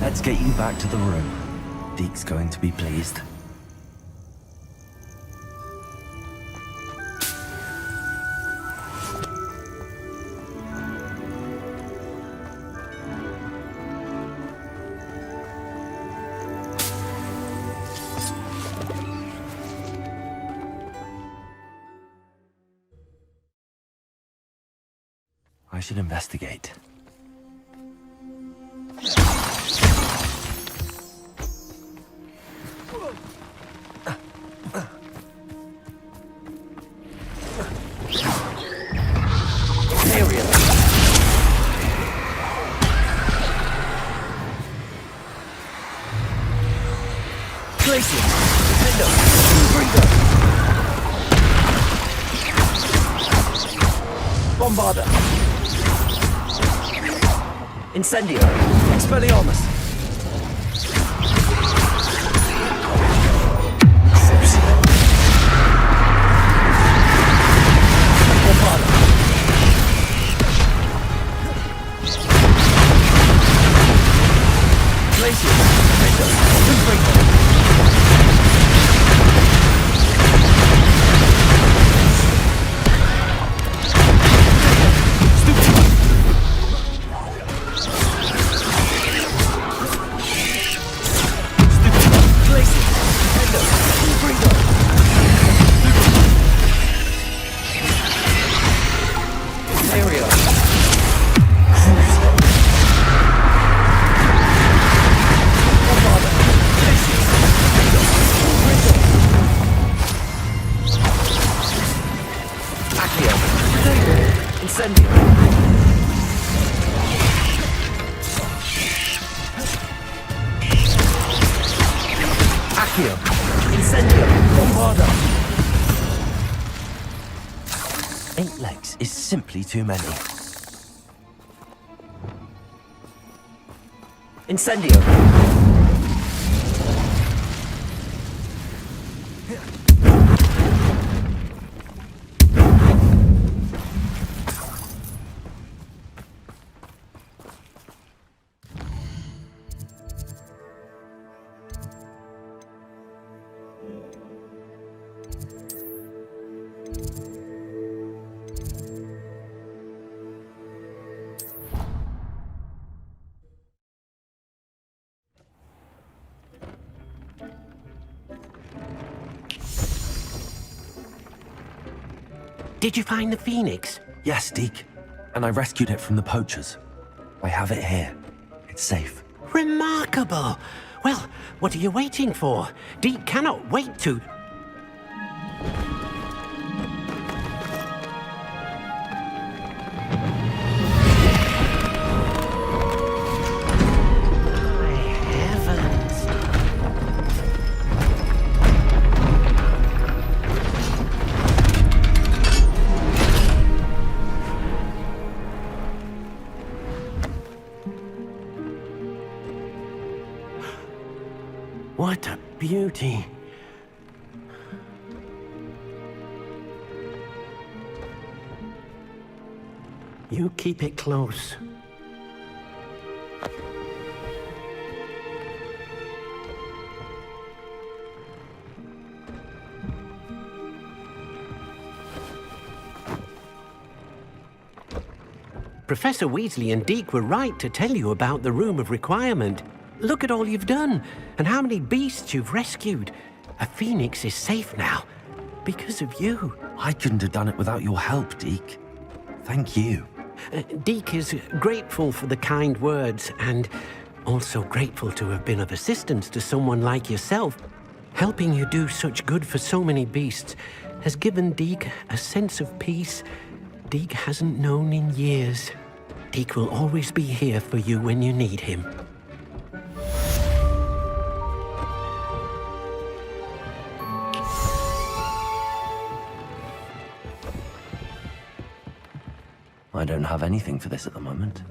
Let's get you back to the room. Deke's going to be pleased. I should investigate. Glacier! Defender! Breather! Bombarder! Incendio! Expelliarmus! Bombarder! Glacier! Defender! Breather! Too many. Incendio! Did you find the Phoenix? Yes, Deke. And I rescued it from the poachers. I have it here. It's safe. Remarkable! Well, what are you waiting for? Deke cannot wait to... What a beauty. You keep it close. Professor Weasley and Deke were right to tell you about the Room of Requirement. Look at all you've done, and how many beasts you've rescued. A phoenix is safe now, because of you. I couldn't have done it without your help, Deke. Thank you. Deke is grateful for the kind words, and also grateful to have been of assistance to someone like yourself. Helping you do such good for so many beasts has given Deke a sense of peace Deke hasn't known in years. Deke will always be here for you when you need him. I don't have anything for this at the moment.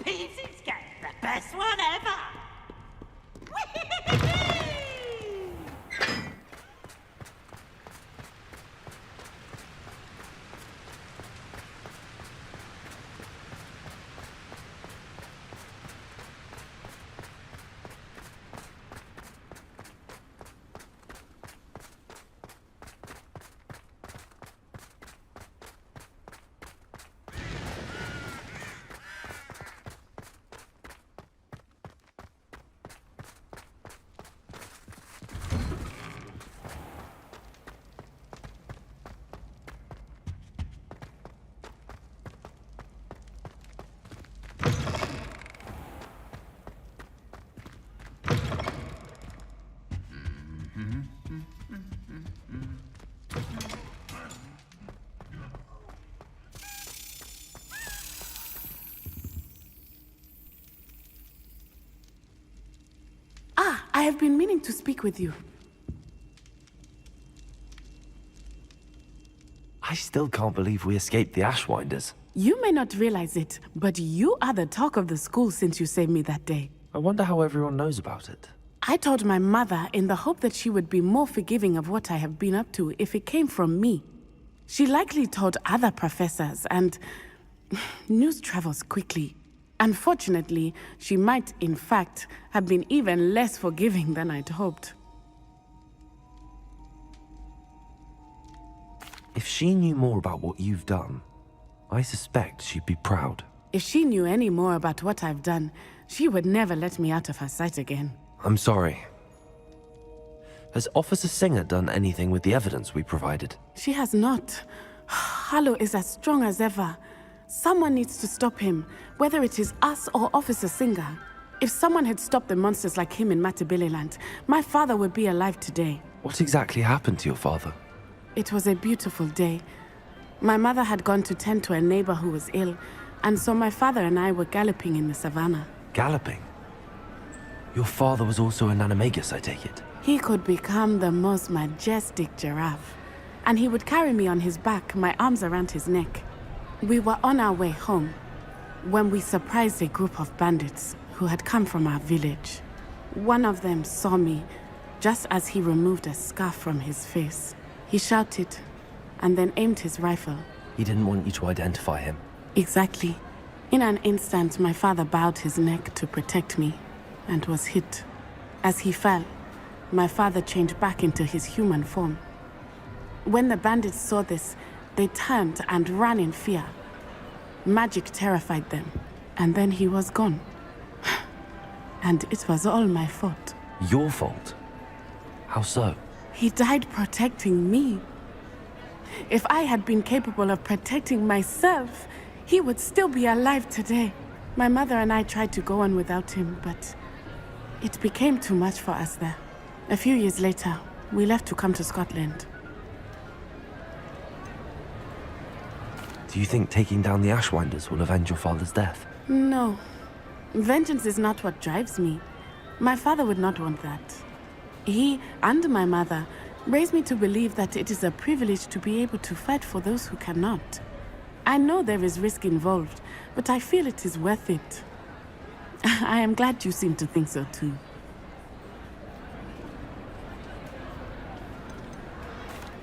Pieces get the best one ever! I have been meaning to speak with you. I still can't believe we escaped the Ashwinders. You may not realize it, but you are the talk of the school since you saved me that day. I wonder how everyone knows about it. I told my mother in the hope that she would be more forgiving of what I have been up to if it came from me. She likely told other professors, and news travels quickly. Unfortunately, she might, in fact, have been even less forgiving than I'd hoped. If she knew more about what you've done, I suspect she'd be proud. If she knew any more about what I've done, she would never let me out of her sight again. I'm sorry. Has Officer Singer done anything with the evidence we provided? She has not. Harlow is as strong as ever. Someone needs to stop him, whether it is us or Officer Singer. If someone had stopped the monsters like him in Matabeleland, my father would be alive today. What exactly happened to your father? It was a beautiful day. My mother had gone to tend to a neighbor who was ill, and so my father and I were galloping in the savannah. Galloping? Your father was also an animagus, I take it? He could become the most majestic giraffe, and he would carry me on his back, my arms around his neck. We were on our way home when we surprised a group of bandits who had come from our village. One of them saw me just as he removed a scarf from his face. He shouted and then aimed his rifle. He didn't want you to identify him. Exactly. In an instant, my father bowed his neck to protect me and was hit. As he fell, my father changed back into his human form. When the bandits saw this, they turned and ran in fear. Magic terrified them, and then he was gone. And it was all my fault. Your fault? How so? He died protecting me. If I had been capable of protecting myself, he would still be alive today. My mother and I tried to go on without him, but it became too much for us there. A few years later, we left to come to Scotland. Do you think taking down the Ashwinders will avenge your father's death? No. Vengeance is not what drives me. My father would not want that. He and my mother raised me to believe that it is a privilege to be able to fight for those who cannot. I know there is risk involved, but I feel it is worth it. I am glad you seem to think so too.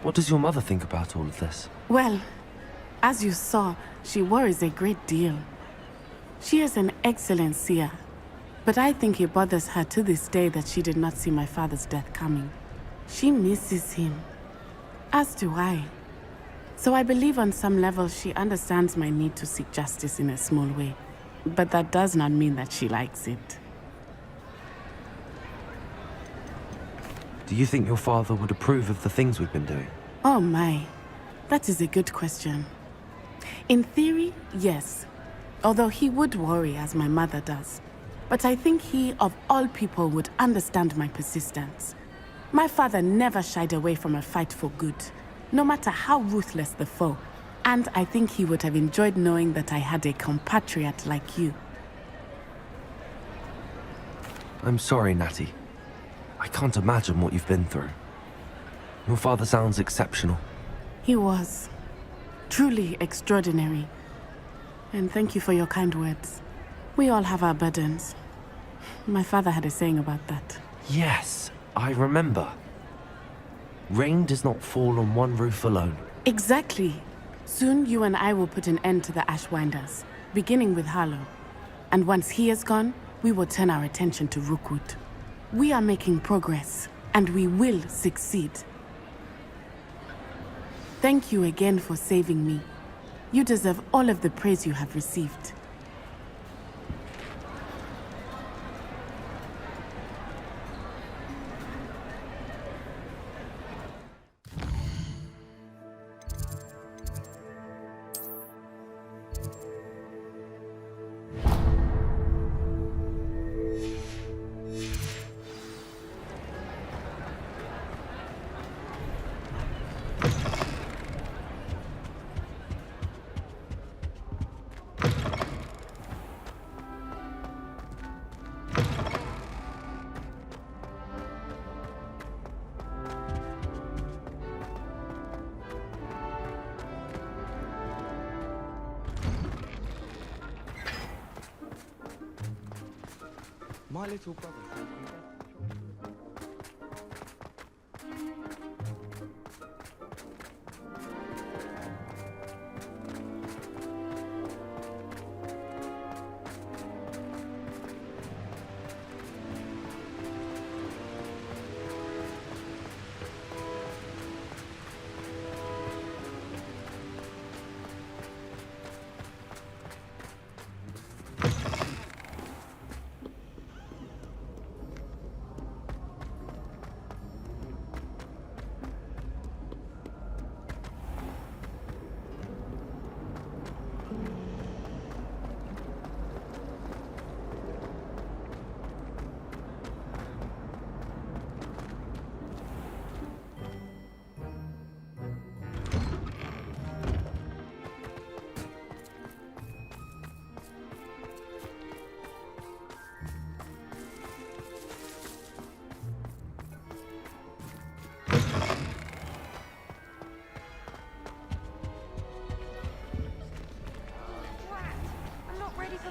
What does your mother think about all of this? Well, as you saw, she worries a great deal. She is an excellent seer, but I think it bothers her to this day that she did not see my father's death coming. She misses him, as do I. So I believe on some level she understands my need to seek justice in a small way, but that does not mean that she likes it. Do you think your father would approve of the things we've been doing? Oh my, that is a good question. In theory, yes. Although he would worry as my mother does. But I think he, of all people, would understand my persistence. My father never shied away from a fight for good, no matter how ruthless the foe. And I think he would have enjoyed knowing that I had a compatriot like you. I'm sorry, Natty. I can't imagine what you've been through. Your father sounds exceptional. He was. Truly extraordinary. And thank you for your kind words. We all have our burdens. My father had a saying about that. Yes, I remember. Rain does not fall on one roof alone. Exactly. Soon you and I will put an end to the Ashwinders, beginning with Harlow. And once he is gone, we will turn our attention to Rookwood. We are making progress, and we will succeed. Thank you again for saving me. You deserve all of the praise you have received. My little brother says we best...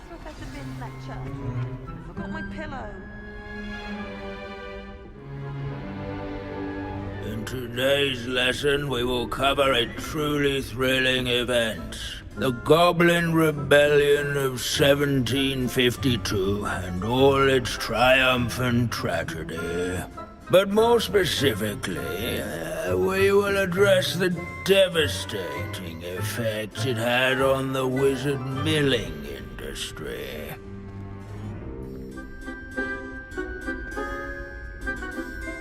Professor Finn's lecture. I forgot my pillow. In today's lesson, we will cover a truly thrilling event. The Goblin Rebellion of 1752 and all its triumphant tragedy. But more specifically, we will address the devastating effect it had on the wizard milling industry.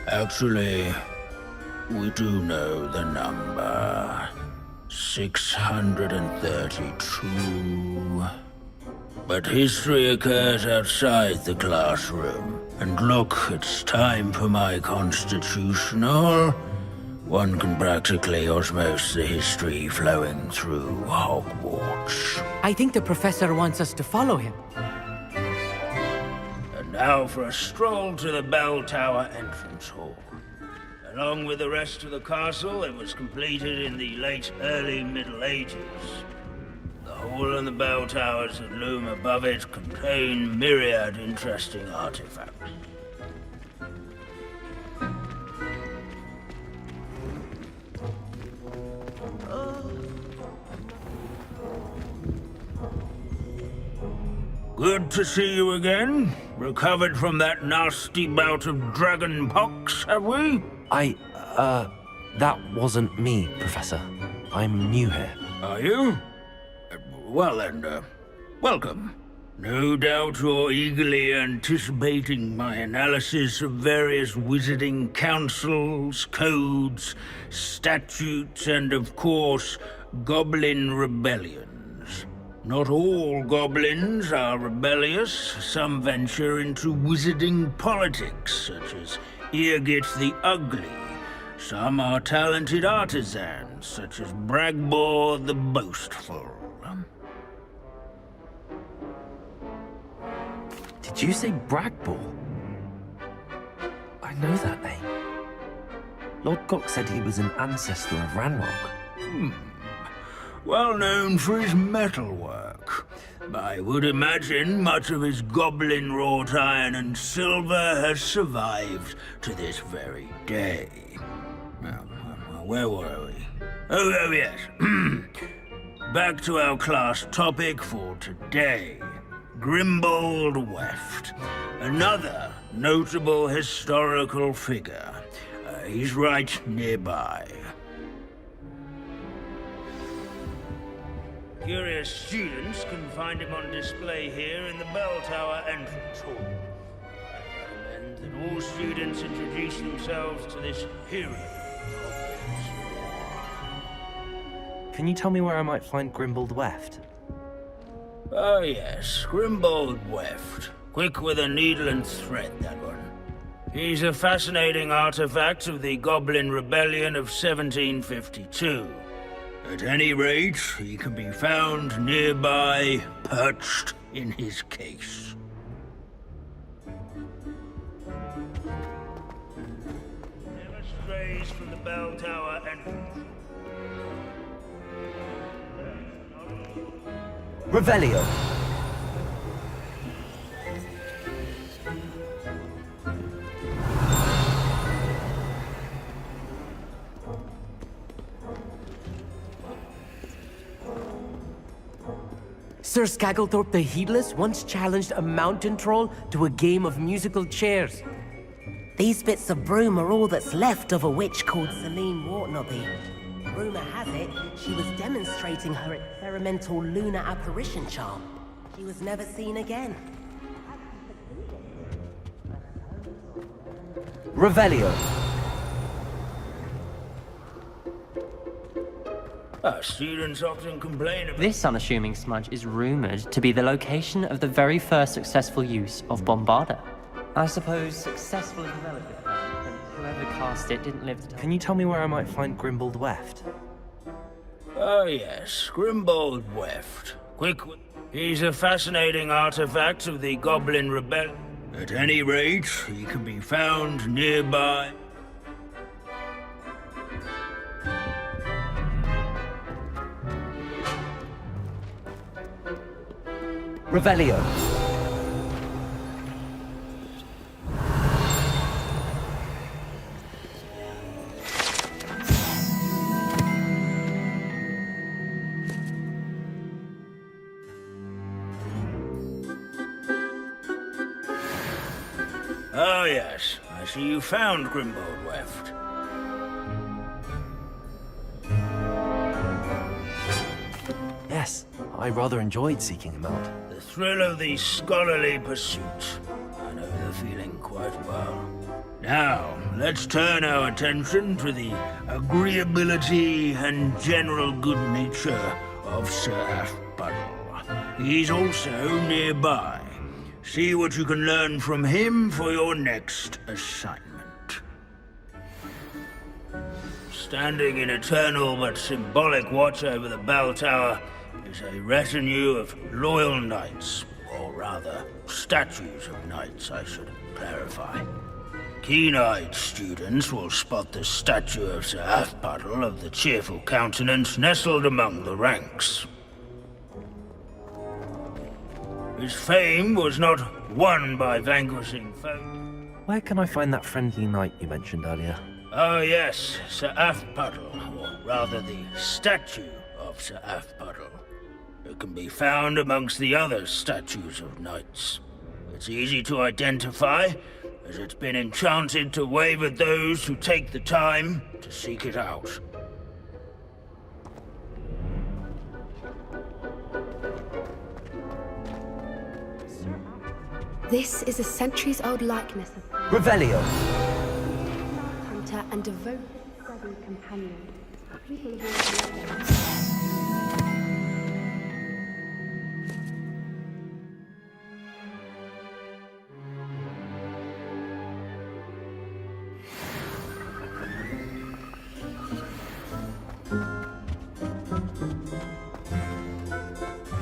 Actually, we do know the number. 632. But history occurs outside the classroom. And look, it's time for my constitutional. One can practically osmose the history flowing through Hogwarts. I think the professor wants us to follow him. And now for a stroll to the Bell Tower entrance hall. Along with the rest of the castle, it was completed in the early Middle Ages. The hall and the bell towers that loom above it contain myriad interesting artifacts. Good to see you again. Recovered from that nasty bout of dragon pox, have we? That wasn't me, Professor. I'm new here. Are you? Well then, welcome. No doubt you're eagerly anticipating my analysis of various wizarding councils, codes, statutes, and of course, goblin rebellions. Not all goblins are rebellious. Some venture into wizarding politics, such as Eargit the Ugly. Some are talented artisans, such as Bragbor the Boastful. Did you say Bragbor? I know that name. Lord Gok said he was an ancestor of Ranrock. Well known for his metalwork. I would imagine much of his goblin-wrought iron and silver has survived to this very day. Now, where were we? Oh yes. Back to our class topic for today. Grimbold Weft. Another notable historical figure. He's right nearby. Curious students can find him on display here in the bell tower entrance hall. I recommend that all students introduce themselves to this hero. Can you tell me where I might find Grimbold Weft? Oh yes, Grimbold Weft. Quick with a needle and thread, that one. He's a fascinating artifact of the Goblin Rebellion of 1752. At any rate, he can be found nearby, perched in his case. Never strays from the bell tower entrance. Revelio. Sir Skagglethorpe the Heedless once challenged a mountain troll to a game of musical chairs. These bits of broom are all that's left of a witch called Celine Wartnobby. Rumor has it, she was demonstrating her experimental lunar apparition charm. She was never seen again. Revelio. Students often complain about... This unassuming smudge is rumored to be the location of the very first successful use of Bombarda. I suppose successful is a relative term, since whoever cast it didn't live to tell. Can you tell me where I might find Grimbold Weft? Oh yes, Grimbold Weft. Quick, he's a fascinating artifact of the Goblin Rebellion. At any rate, he can be found nearby. Revelio. Oh yes, I see you found Grimbold Weft. Yes, I rather enjoyed seeking him out. The thrill of the scholarly pursuit. I know the feeling quite well. Now, let's turn our attention to the agreeability and general good nature of Sir Aphbuttle. He's also nearby. See what you can learn from him for your next assignment. Standing in eternal but symbolic watch over the bell tower is a retinue of loyal knights, or rather, statues of knights, I should clarify. Keen-eyed students will spot the statue of Sir Aphbuttle of the cheerful countenance nestled among the ranks. His fame was not won by vanquishing folk. Where can I find that friendly knight you mentioned earlier? Oh yes, Sir Aphbuttle, or rather the statue of Sir Aphbuttle. It can be found amongst the other statues of knights. It's easy to identify, as it's been enchanted to wave at those who take the time to seek it out. This is a centuries-old likeness of Revelio. hunter and devoted study companion. People of all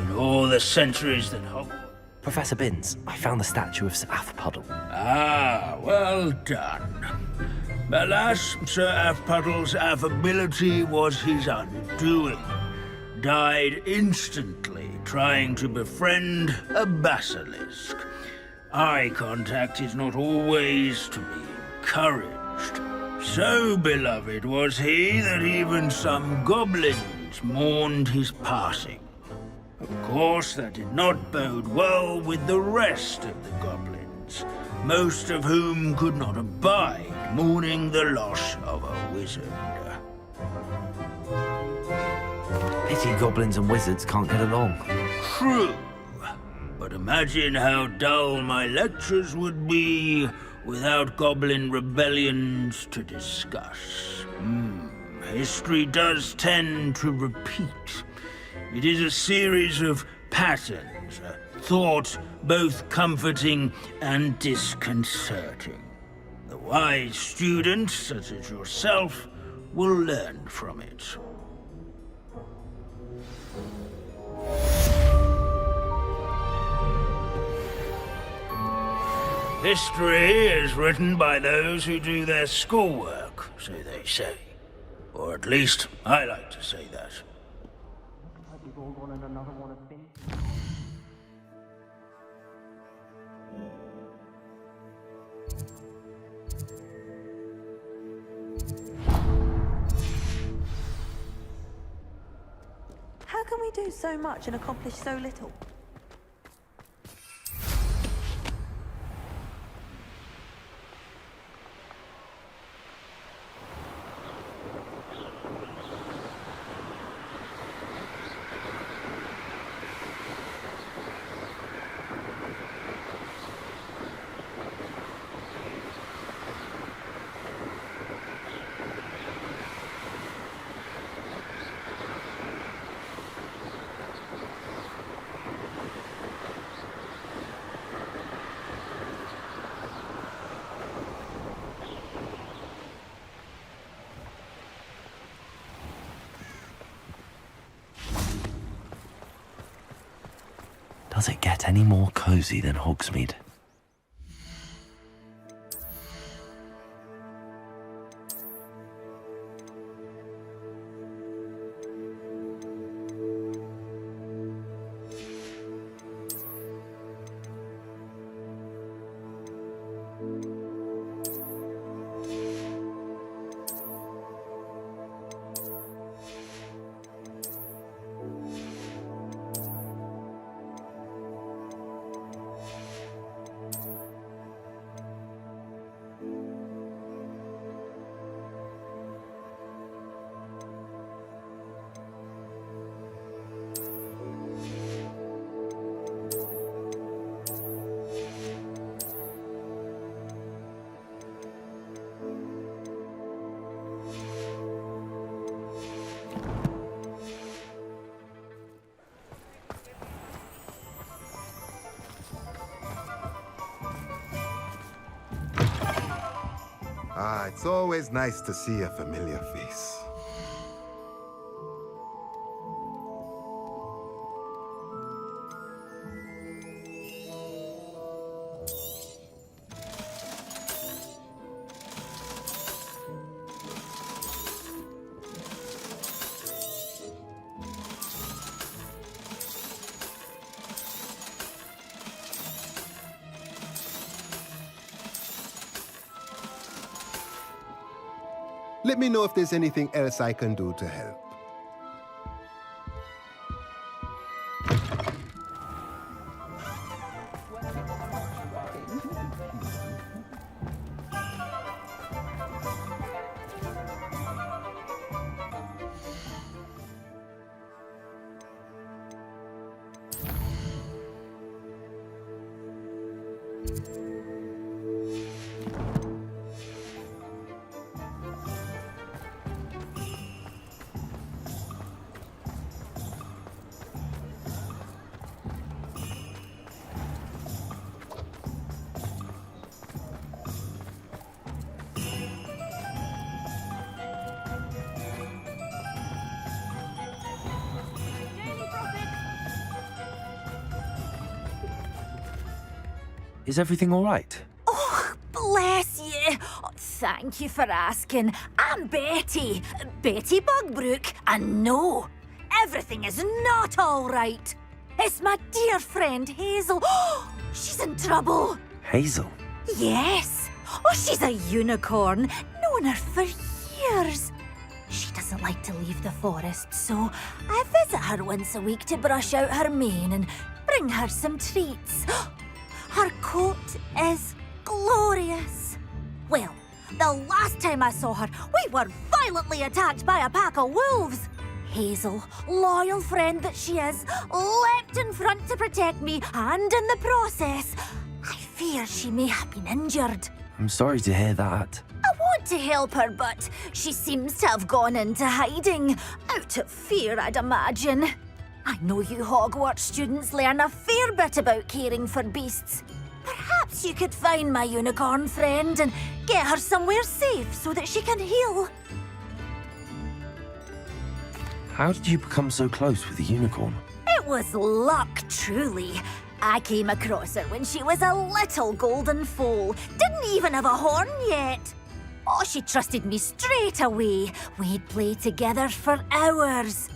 In all the centuries that Hogwarts... Professor Binns, I found the statue of Sir Aphbuttle. Ah, well done. Alas, Sir Aphbuttle's affability was his undoing. Died instantly trying to befriend a basilisk. Eye contact is not always to be encouraged. So beloved was he that even some goblins mourned his passing. Of course, that did not bode well with the rest of the goblins, most of whom could not abide mourning the loss of a wizard. Pity goblins and wizards can't get along. True. But imagine how dull my lectures would be without goblin rebellions to discuss. History does tend to repeat. It is a series of patterns, a thought both comforting and disconcerting. The wise student, such as yourself, will learn from it. History is written by those who do their schoolwork, so they say. Or at least, I like to say that. How can we do so much and accomplish so little? Does it get any more cozy than Hogsmeade? It's always nice to see a familiar face. Let me know if there's anything else I can do to help. Is everything all right? Oh, bless you. Oh, thank you for asking. I'm Betty. Betty Bugbrook. And no, everything is not all right. It's my dear friend Hazel. She's in trouble. Hazel? Yes. Oh, she's a unicorn. Known her for years. She doesn't like to leave the forest, so I visit her once a week to brush out her mane and bring her some treats. Her coat is glorious. Well, the last time I saw her, we were violently attacked by a pack of wolves. Hazel, loyal friend that she is, leapt in front to protect me, and in the process, I fear she may have been injured. I'm sorry to hear that. I want to help her, but she seems to have gone into hiding. Out of fear, I'd imagine. I know you Hogwarts students learn a fair bit about caring for beasts. Perhaps you could find my unicorn friend and get her somewhere safe so that she can heal. How did you become so close with the unicorn? It was luck, truly. I came across her when she was a little golden foal. Didn't even have a horn yet. Oh, she trusted me straight away. We'd play together for hours.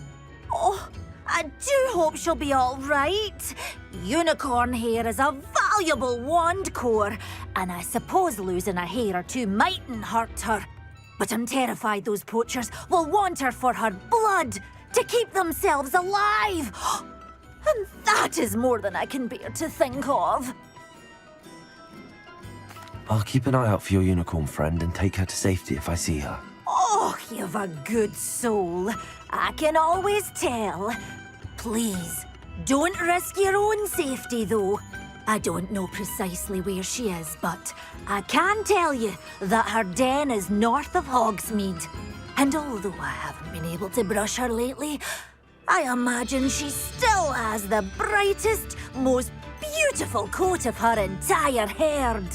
Oh, I do hope she'll be all right. Unicorn hair is a valuable wand core, and I suppose losing a hair or two mightn't hurt her. But I'm terrified those poachers will want her for her blood, to keep themselves alive. And that is more than I can bear to think of. I'll keep an eye out for your unicorn friend and take her to safety if I see her. Oh, you've a good soul. I can always tell. Please, don't risk your own safety, though. I don't know precisely where she is, but I can tell you that her den is north of Hogsmeade. And although I haven't been able to brush her lately, I imagine she still has the brightest, most beautiful coat of her entire herd.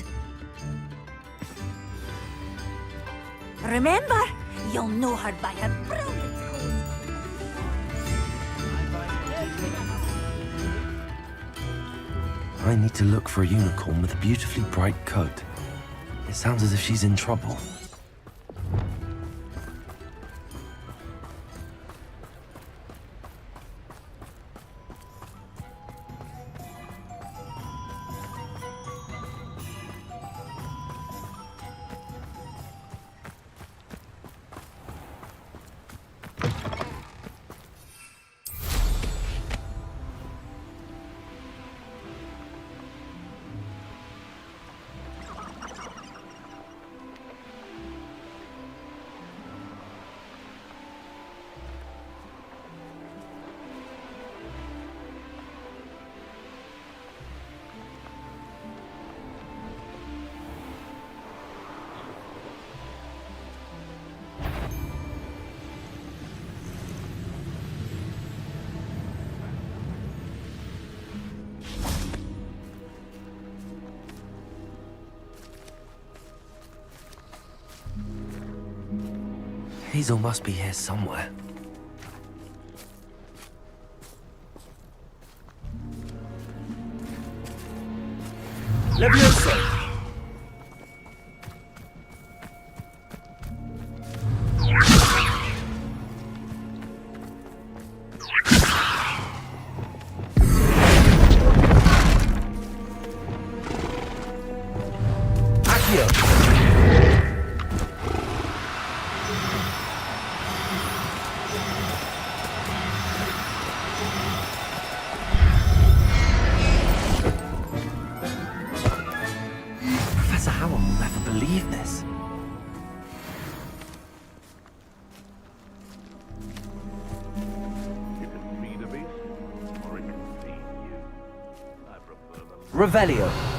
Remember, you'll know her by her brilliant coat. I need to look for a unicorn with a beautifully bright coat. It sounds as if she's in trouble. Hazel must be here somewhere. Leviosa! Professor Howell will never believe this. You can feed a beast, or it can feed you. I prefer the Revelio.